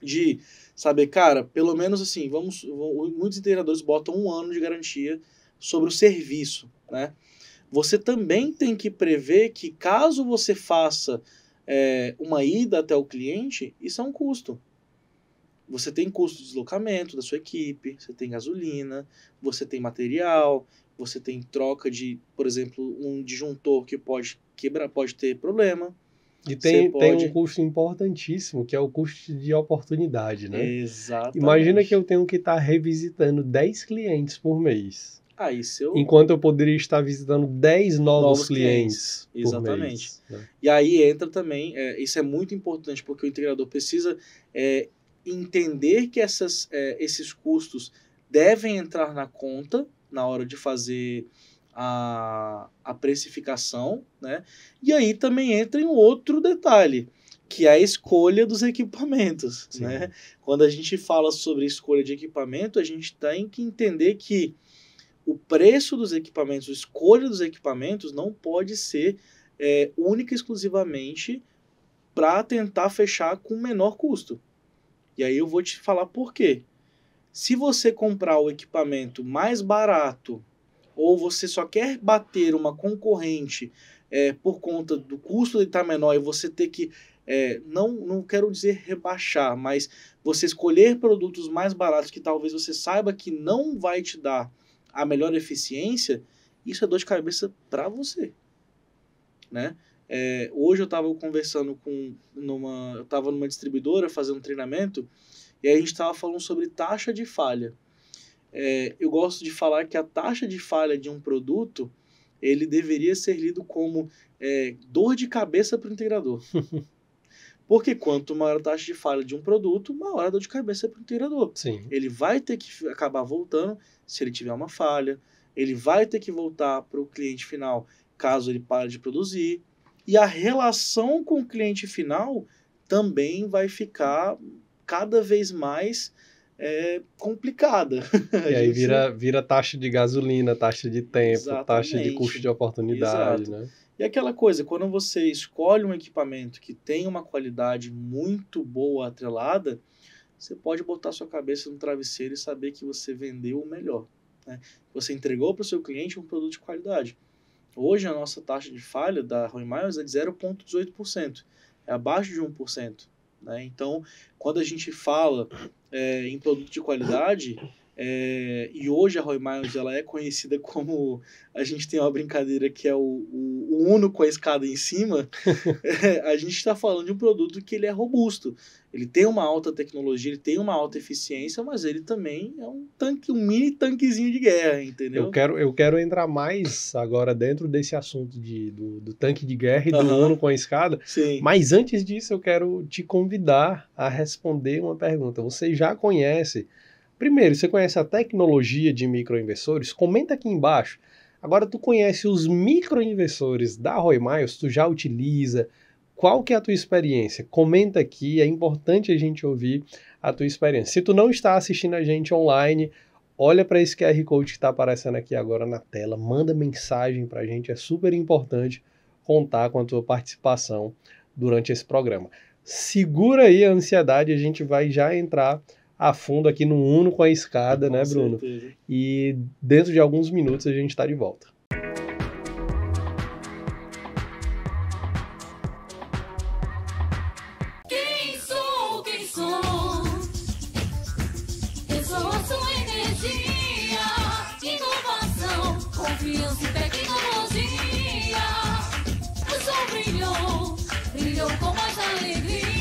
de saber, cara, pelo menos assim, muitos integradores botam 1 ano de garantia sobre o serviço, né? Você também tem que prever que caso você faça uma ida até o cliente, isso é um custo. Você tem custo de deslocamento da sua equipe, você tem gasolina, você tem material, você tem troca de, por exemplo, um disjuntor que pode quebrar, pode ter problema. E tem um custo importantíssimo, que é o custo de oportunidade, né? Exatamente. Imagina que eu tenho que estar revisitando 10 clientes por mês. Isso enquanto eu poderia estar visitando 10 novos clientes por Exatamente. mês. Né? E aí entra também, isso é muito importante, porque o integrador precisa entender que esses custos devem entrar na conta na hora de fazer a precificação, né? E aí também entra em outro detalhe, que é a escolha dos equipamentos, né? Quando a gente fala sobre escolha de equipamento, a gente tem que entender que o preço dos equipamentos, a escolha dos equipamentos não pode ser única e exclusivamente para tentar fechar com menor custo. E aí eu vou te falar por quê. Se você comprar o equipamento mais barato, ou você só quer bater uma concorrente por conta do custo de estar menor e você ter que não quero dizer rebaixar, mas você escolher produtos mais baratos que talvez você saiba que não vai te dar a melhor eficiência, isso é dor de cabeça para você, né? Hoje eu estava conversando eu estava numa distribuidora fazendo um treinamento, e aí a gente estava falando sobre taxa de falha. Eu gosto de falar que a taxa de falha de um produto, ele deveria ser lido como dor de cabeça para o integrador. Porque quanto maior a taxa de falha de um produto, maior a dor de cabeça para o integrador. Sim. Ele vai ter que acabar voltando se ele tiver uma falha, ele vai ter que voltar para o cliente final caso ele pare de produzir, e a relação com o cliente final também vai ficar cada vez mais complicada. E aí vira taxa de gasolina, taxa de tempo, exatamente, taxa de custo de oportunidade, né? E aquela coisa, quando você escolhe um equipamento que tem uma qualidade muito boa atrelada, você pode botar sua cabeça no travesseiro e saber que você vendeu o melhor, né? Você entregou para o seu cliente um produto de qualidade. Hoje a nossa taxa de falha da Roy Miles é de 0,18%, é abaixo de 1%. Né? Então, quando a gente fala em produto de qualidade, e hoje a Roy Miles ela é conhecida como, a gente tem uma brincadeira que é o Uno com a escada em cima, a gente está falando de um produto que ele é robusto, ele tem uma alta tecnologia, ele tem uma alta eficiência, mas ele também é um mini tanquezinho de guerra, entendeu? Eu quero entrar mais agora dentro desse assunto do tanque de guerra e do Uno com a escada. Sim. Mas antes disso eu quero te convidar a responder uma pergunta. Você já conhece... Primeiro, você conhece a tecnologia de microinversores? Comenta aqui embaixo. Agora, tu conhece os microinversores da Roy Miles? Tu já utiliza? Qual que é a tua experiência? Comenta aqui, é importante a gente ouvir a tua experiência. Se tu não está assistindo a gente online, olha para esse QR Code que está aparecendo aqui agora na tela, manda mensagem para a gente, é super importante contar com a tua participação durante esse programa. Segura aí a ansiedade, a gente vai já entrar a fundo aqui no Uno com a escada, né, Bruno? Certeza. E dentro de alguns minutos a gente está de volta. Quem sou? Eu sou a sua energia, inovação, confiança e tecnologia. O sol brilhou com mais alegria.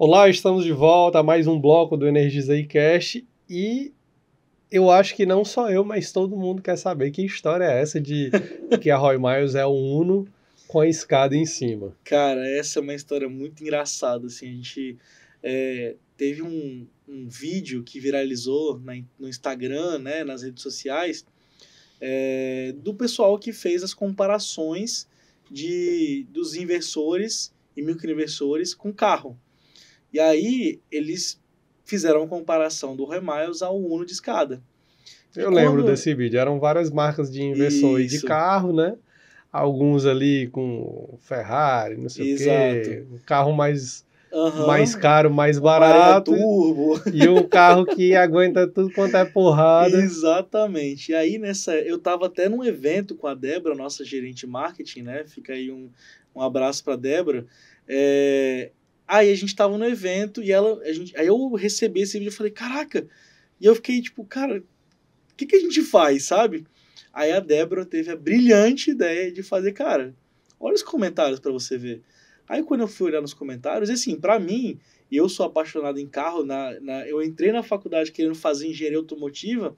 Olá, estamos de volta a mais um bloco do Energizei Cast e eu acho que não só eu, mas todo mundo quer saber que história é essa de que a Roy Miles é um Uno com a escada em cima. Cara, essa é uma história muito engraçada, assim, a gente teve um vídeo que viralizou no Instagram, né, nas redes sociais, do pessoal que fez as comparações dos inversores e microinversores com carro. E aí, eles fizeram a comparação do Roy Miles ao Uno de escada. Eu lembro desse vídeo. Eram várias marcas de inversor de carro, né? Alguns ali com Ferrari, não sei o quê. Um carro mais caro, mais barato. Turbo. E um carro que aguenta tudo quanto é porrada. Exatamente. E aí, eu tava até num evento com a Débora, nossa gerente de marketing, né? Fica aí um abraço pra Débora. Aí a gente tava no evento e aí eu recebi esse vídeo e falei, caraca! E eu fiquei tipo, cara, o que a gente faz, sabe? Aí a Débora teve a brilhante ideia de fazer, cara, olha os comentários pra você ver. Aí quando eu fui olhar nos comentários, assim, pra mim, eu sou apaixonado em carro, eu entrei na faculdade querendo fazer engenharia automotiva,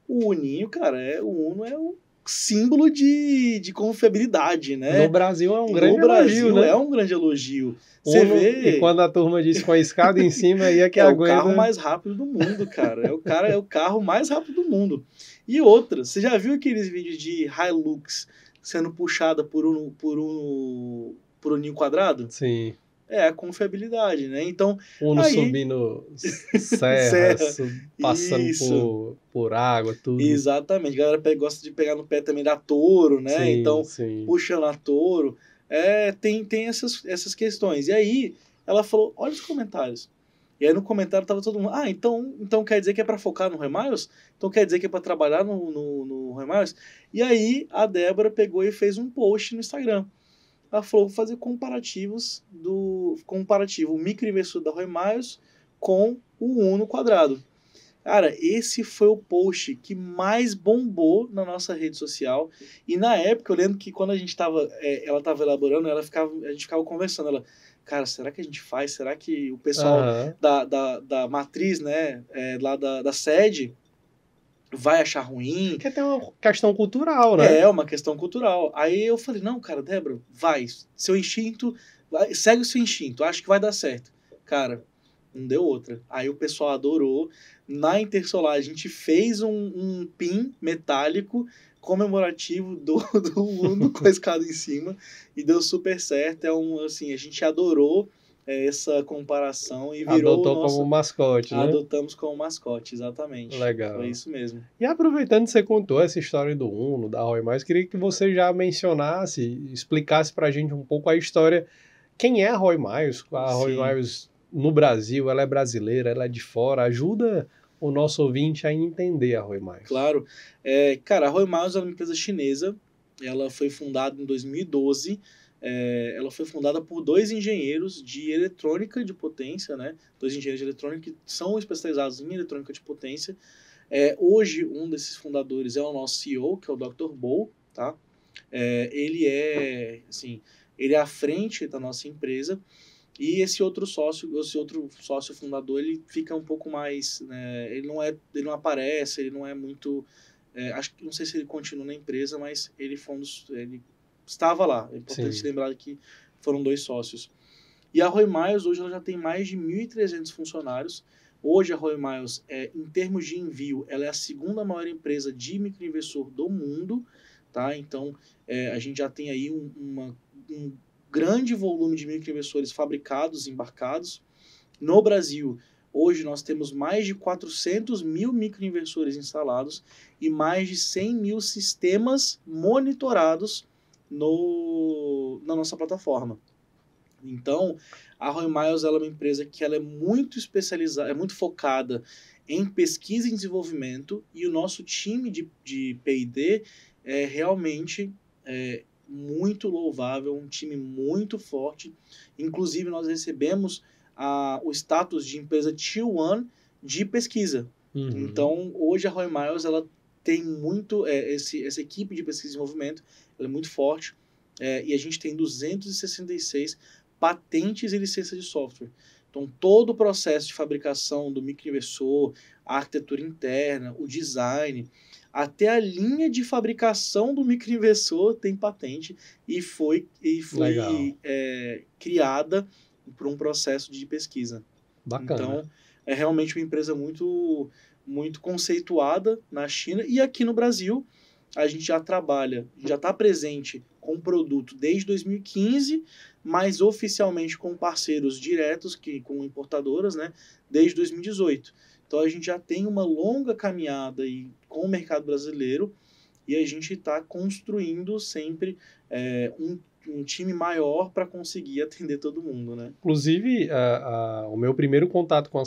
o Uninho, cara, o Uno é o símbolo de confiabilidade, né? No Brasil é um grande elogio, né? É um grande elogio. Você vê... E quando a turma diz com a escada em cima, aí é que aguenta... É o carro mais rápido do mundo, cara. É o carro mais rápido do mundo. E outra, você já viu aqueles vídeos de Hilux sendo puxada por um ninho quadrado? Sim. É a confiabilidade, né? Então, Uno aí... subindo serras, passando por água, tudo. Exatamente. A galera gosta de pegar no pé também da touro, né? Sim, então, sim. puxando a touro. Tem essas questões. E aí, ela falou, olha os comentários. E aí no comentário tava todo mundo, então quer dizer que é para focar no Remiles? Então quer dizer que é para trabalhar no Remiles? E aí a Débora pegou e fez um post no Instagram. Ela falou, vou fazer comparativo o microinversor da Remiles com o Uno quadrado. Cara, esse foi o post que mais bombou na nossa rede social. E na época, eu lembro que quando a gente ela estava elaborando, a gente ficava conversando. Ela, cara, será que a gente faz? Será que o pessoal da matriz, né, lá da sede, vai achar ruim? Porque tem uma questão cultural, né? É, uma questão cultural. Aí eu falei, não, cara, Débora, vai. Seu instinto, segue o seu instinto, acho que vai dar certo. Cara, não deu outra. Aí o pessoal adorou. Na Intersolar, a gente fez um pin metálico comemorativo do Uno com a escada em cima e deu super certo. Assim, a gente adorou essa comparação e virou Adotou como mascote, né? Adotamos como mascote, exatamente. Legal. Foi isso mesmo. E aproveitando que você contou essa história do Uno, da Remiles, queria que você já mencionasse, explicasse pra gente um pouco a história. Quem é a Remiles? A Remiles no Brasil, ela é brasileira, ela é de fora. Ajuda o nosso ouvinte a entender a Remiles. Claro. Cara, a Remiles é uma empresa chinesa. Ela foi fundada em 2012. Ela foi fundada por 2 engenheiros de eletrônica de potência, né? 2 engenheiros de eletrônica que são especializados em eletrônica de potência. Hoje, um desses fundadores é o nosso CEO, que é o Dr. Bo, tá? Ele é à frente da nossa empresa. E esse outro sócio fundador, ele fica um pouco mais, né, ele não aparece, ele não é muito, não sei se ele continua na empresa, mas ele estava lá. É importante lembrar que foram 2 sócios. E a Remiles hoje ela já tem mais de 1.300 funcionários. Hoje a Remiles, em termos de envio, ela é a 2ª maior empresa de microinversor do mundo, tá? Então a gente já tem aí um grande volume de microinversores fabricados, embarcados. No Brasil, hoje nós temos mais de 400 mil microinversores instalados e mais de 100 mil sistemas monitorados na nossa plataforma. Então, a Remiles ela é uma empresa que ela é muito especializada, é muito focada em pesquisa e desenvolvimento, e o nosso time de P&D é realmente muito louvável, um time muito forte. Inclusive, nós recebemos o status de empresa Tier 1 de pesquisa. Uhum. Então, hoje a Remiles ela tem muito essa equipe de pesquisa e desenvolvimento, ela é muito forte, e a gente tem 266 patentes e licenças de software. Então, todo o processo de fabricação do microinversor, a arquitetura interna, o design, até a linha de fabricação do microinversor tem patente e foi criada por um processo de pesquisa. Bacana. Então, é realmente uma empresa muito, muito conceituada na China. E aqui no Brasil, a gente já trabalha, já está presente com o produto desde 2015, mas oficialmente com parceiros diretos, com importadoras, né, desde 2018. Então, a gente já tem uma longa caminhada aí com o mercado brasileiro e a gente está construindo sempre um time maior para conseguir atender todo mundo, né? Inclusive, o meu primeiro contato com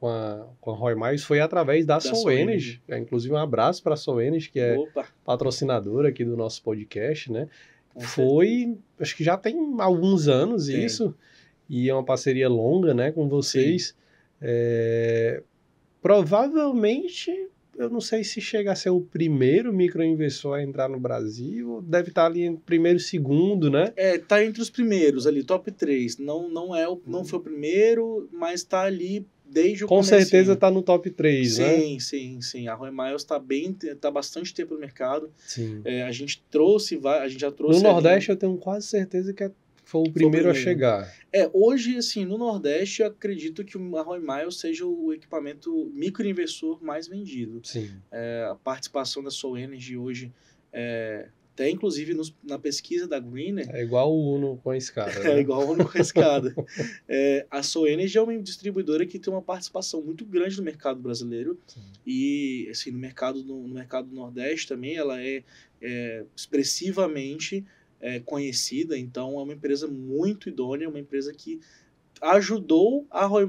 a Remiles foi através da Soul Energy. Inclusive, um abraço para a Soul Energy, que é patrocinadora aqui do nosso podcast, né? Acho que já tem alguns anos isso, e é uma parceria longa, né, com vocês. Provavelmente, eu não sei se chega a ser o primeiro microinversor a entrar no Brasil, deve estar ali em primeiro e segundo, né? Tá entre os primeiros ali, top 3. Não foi o primeiro, mas tá ali desde o começo. Com certeza tá no top 3, né? Sim. A Remiles tá bastante tempo no mercado. Sim. A gente já trouxe... No Nordeste eu tenho quase certeza que foi o primeiro a chegar. Hoje, assim, no Nordeste, eu acredito que a Remiles seja o equipamento microinversor mais vendido. Sim. A participação da Soul Energy hoje Até, inclusive, na pesquisa da Greener... É igual o Uno com a escada, né? É igual o Uno com a escada. A SoEnergy é uma distribuidora que tem uma participação muito grande no mercado brasileiro. Sim. E, assim, no mercado do Nordeste também, ela é expressivamente conhecida. Então, é uma empresa muito idônea, uma empresa que ajudou a Roy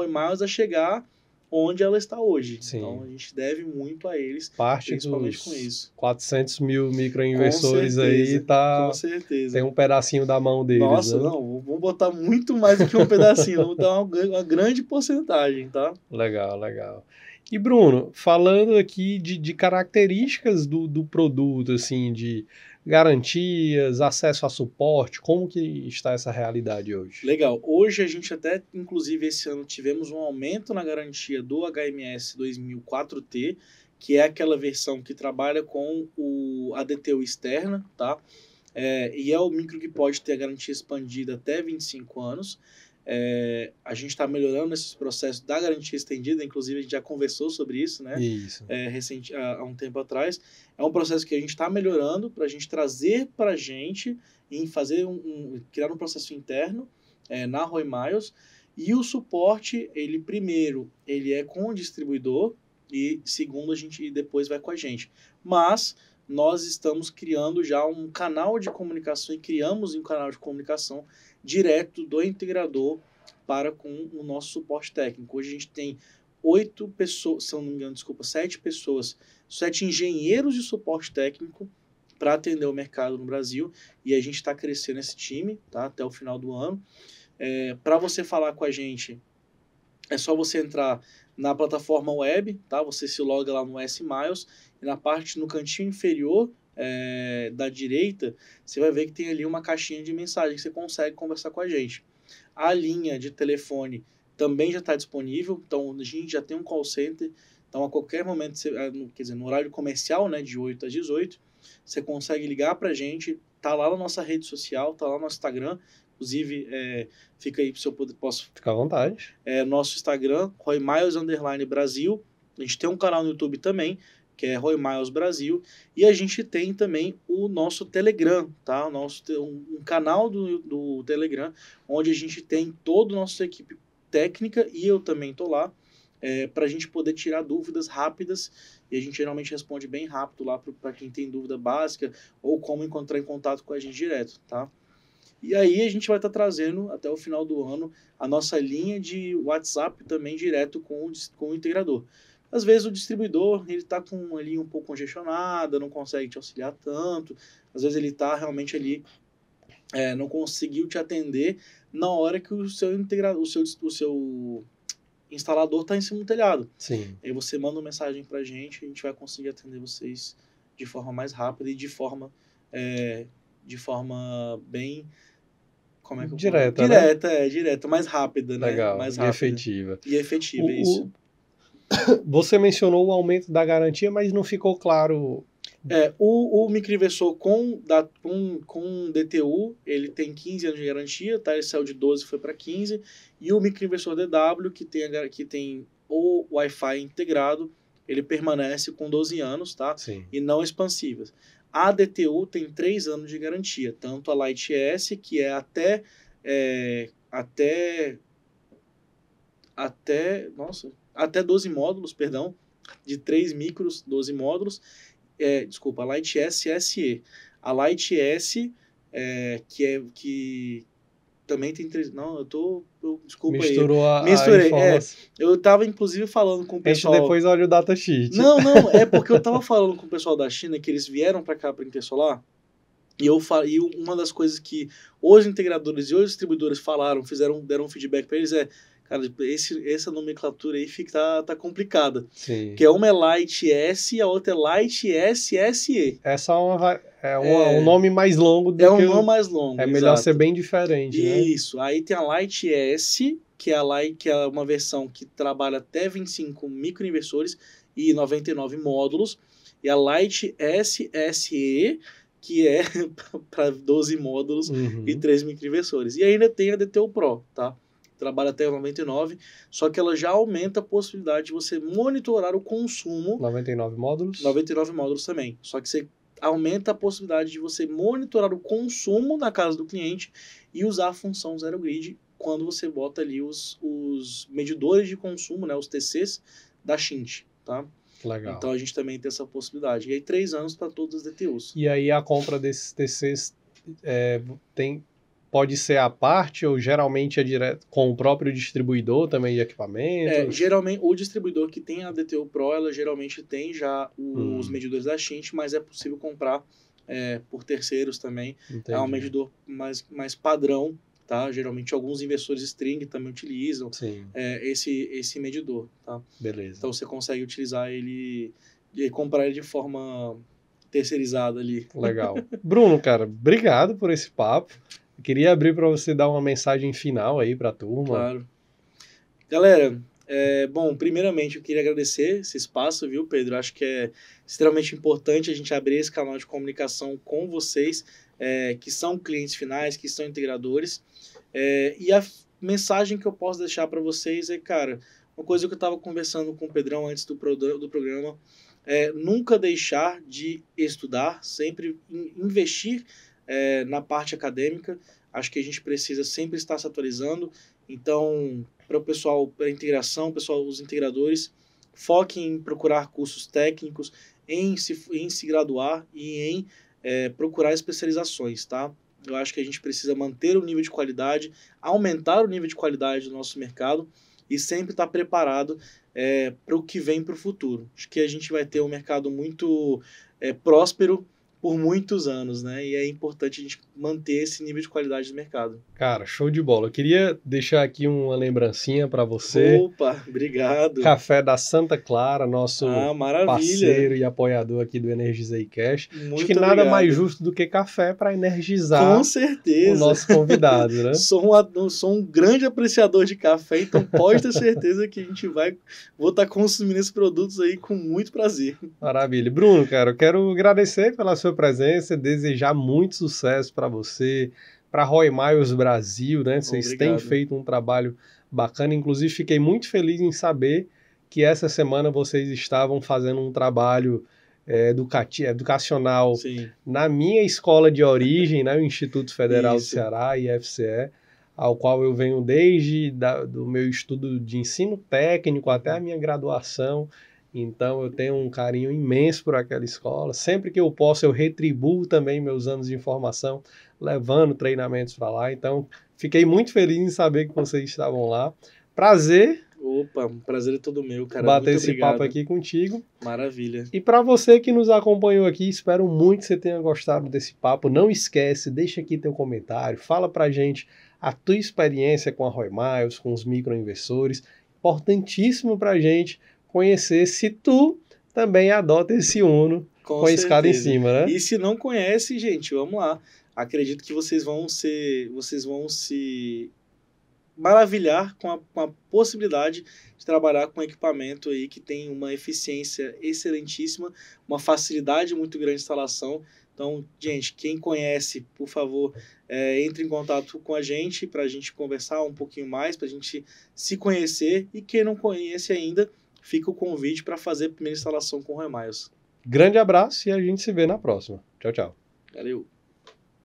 Miles a chegar onde ela está hoje. Sim. Então, a gente deve muito a eles, principalmente com isso. 400 mil microinversores aí, tá... Com certeza. Tem um pedacinho da mão deles, Nossa, né? não, vamos botar muito mais do que um pedacinho, vamos dar uma grande porcentagem, tá? Legal, legal. E, Bruno, falando aqui de características do produto, assim, de garantias, acesso a suporte, como que está essa realidade hoje? Legal. Hoje a gente até, inclusive, esse ano tivemos um aumento na garantia do HMS 2004T, que é aquela versão que trabalha com a DTU externa, tá? E é o micro que pode ter a garantia expandida até 25 anos. A gente está melhorando esses processos da garantia estendida, inclusive a gente já conversou sobre isso, né? Isso. Há um tempo atrás. É um processo que a gente está melhorando para a gente trazer para a gente e fazer criar um processo interno na Roy Miles. E o suporte, primeiro, ele é com o distribuidor e segundo, depois vai com a gente. Mas nós estamos criando já um canal de comunicação e criamos um canal de comunicação direto do integrador para com o nosso suporte técnico. Hoje a gente tem 8 pessoas, se não me engano, 7 pessoas, 7 engenheiros de suporte técnico para atender o mercado no Brasil, e a gente está crescendo esse time, tá, até o final do ano. Para você falar com a gente, é só você entrar na plataforma web, tá? Você se loga lá no S-Miles, e no cantinho inferior da direita, você vai ver que tem ali uma caixinha de mensagem que você consegue conversar com a gente. A linha de telefone também já está disponível, então a gente já tem um call center, então a qualquer momento, no horário comercial, né, de 8 às 18, você consegue ligar para a gente, tá lá na nossa rede social, tá lá no Instagram, inclusive fica aí se eu posso... Fica à vontade. Nosso Instagram, Roy Miles _Brasil, a gente tem um canal no YouTube também, que é Roy Miles Brasil, e a gente tem também o nosso Telegram, tá? Um canal do Telegram, onde a gente tem toda a nossa equipe técnica, e eu também estou lá, para a gente poder tirar dúvidas rápidas, e a gente geralmente responde bem rápido lá para quem tem dúvida básica, ou como entrar em contato com a gente direto, tá? E aí a gente vai estar trazendo, até o final do ano, a nossa linha de WhatsApp também direto com o integrador. Às vezes o distribuidor ele está com ali um pouco congestionado, não consegue te auxiliar tanto. Às vezes ele está realmente ali, não conseguiu te atender na hora que o seu instalador está em cima do telhado. Sim. Aí você manda uma mensagem para a gente vai conseguir atender vocês de forma mais rápida e de forma bem... Como é que direta, né? Direta, mais rápida, né? Legal, mais rápida. E efetiva. Isso. Você mencionou o aumento da garantia, mas não ficou claro... O microinversor com DTU, ele tem 15 anos de garantia, tá? Ele saiu de 12 e foi para 15. E o microinversor DW, que tem o Wi-Fi integrado, ele permanece com 12 anos, tá? Sim. E não expansivas. A DTU tem 3 anos de garantia, tanto a Light S, que é até 12 módulos, perdão, de 3 micros, 12 módulos, a Light S SE. A Light S, que também tem 3... Não, desculpa Misturou aí. Misturei. Eu tava, inclusive, falando com o pessoal... A gente depois olha o datasheet. Não, é porque eu tava falando com o pessoal da China, que eles vieram para cá, para Intersolar, e uma das coisas que os integradores e os distribuidores deram um feedback para eles cara, essa nomenclatura aí tá complicada. Sim. Que uma é Light S e a outra é Light S SE. Essa um nome mais longo do que... um nome mais longo, é melhor ser bem diferente, né? Isso. Aí tem a Light S, que é uma versão que trabalha até 25 microinversores e 99 módulos. E a Light S SE, que é para 12 módulos e 3 microinversores. E ainda tem a DTU Pro, tá? Trabalha até 99, só que ela já aumenta a possibilidade de você monitorar o consumo. 99 módulos? 99 módulos também. Só que você aumenta a possibilidade de você monitorar o consumo na casa do cliente e usar a função Zero Grid quando você bota ali os medidores de consumo, né, os TCs da Shint, tá? Legal. Então a gente também tem essa possibilidade. E aí 3 anos para todas as DTUs. E aí a compra desses TCs pode ser à parte ou geralmente é direto com o próprio distribuidor também de equipamentos? Geralmente o distribuidor que tem a DTU Pro, ela geralmente tem já os medidores da Shint, mas é possível comprar por terceiros também. Entendi. É um medidor mais padrão, tá? Geralmente alguns investidores string também utilizam esse medidor, tá? Beleza. Então você consegue utilizar ele e comprar ele de forma terceirizada ali. Legal. Bruno, cara, obrigado por esse papo. Eu queria abrir para você dar uma mensagem final aí para a turma. Claro. Galera, bom, primeiramente eu queria agradecer esse espaço, viu, Pedro? Acho que é extremamente importante a gente abrir esse canal de comunicação com vocês, que são clientes finais, que são integradores. E a mensagem que eu posso deixar para vocês é, cara, uma coisa que eu estava conversando com o Pedrão antes do programa, nunca deixar de estudar, sempre investir na parte acadêmica. Acho que a gente precisa sempre estar se atualizando. Então, para o pessoal, para a integração, os integradores, foquem em procurar cursos técnicos, em se graduar e em procurar especializações, tá? Eu acho que a gente precisa manter o nível de qualidade, aumentar o nível de qualidade do nosso mercado e sempre estar preparado para o que vem para o futuro. Acho que a gente vai ter um mercado muito próspero por muitos anos, né? E é importante a gente manter esse nível de qualidade do mercado. Cara, show de bola. Eu queria deixar aqui uma lembrancinha para você. Opa, obrigado. Café da Santa Clara, nosso maravilha. parceiro e apoiador aqui do Energizei Cash. Muito Acho que obrigado. nada mais justo do que café para energizar Com certeza. o nosso convidado, né? Sou um grande apreciador de café, então pode ter certeza que vou estar consumindo esses produtos aí com muito prazer. Maravilha. Bruno, cara, eu quero agradecer pela sua presença, desejar muito sucesso para você, para Roy Miles Brasil, né? Vocês Obrigado. têm feito um trabalho bacana, inclusive fiquei muito feliz em saber que essa semana vocês estavam fazendo um trabalho educacional Sim. na minha escola de origem, né? O Instituto Federal Isso. do Ceará, IFCE, ao qual eu venho desde do meu estudo de ensino técnico até a minha graduação. Então eu tenho um carinho imenso por aquela escola. Sempre que eu posso, eu retribuo também meus anos de formação, levando treinamentos para lá. Então fiquei muito feliz em saber que vocês estavam lá. Prazer. Opa, um prazer é todo meu, cara. Bater Muito esse obrigado. papo aqui contigo. Maravilha. E para você que nos acompanhou aqui, espero muito que você tenha gostado desse papo. Não esquece, deixa aqui teu comentário, fala pra gente a tua experiência com a Roy Miles, com os microinversores. Importantíssimo pra gente conhecer se tu também adota esse Uno com a escada em cima, né? E se não conhece, gente, vamos lá. Acredito que vocês vão se maravilhar com a possibilidade de trabalhar com equipamento aí que tem uma eficiência excelentíssima, uma facilidade muito grande de instalação. Então, gente, quem conhece, por favor, entre em contato com a gente para a gente conversar um pouquinho mais, para a gente se conhecer. E quem não conhece ainda, fica o convite para fazer a primeira instalação com o Roy Miles. Grande abraço e a gente se vê na próxima. Tchau, tchau. Valeu!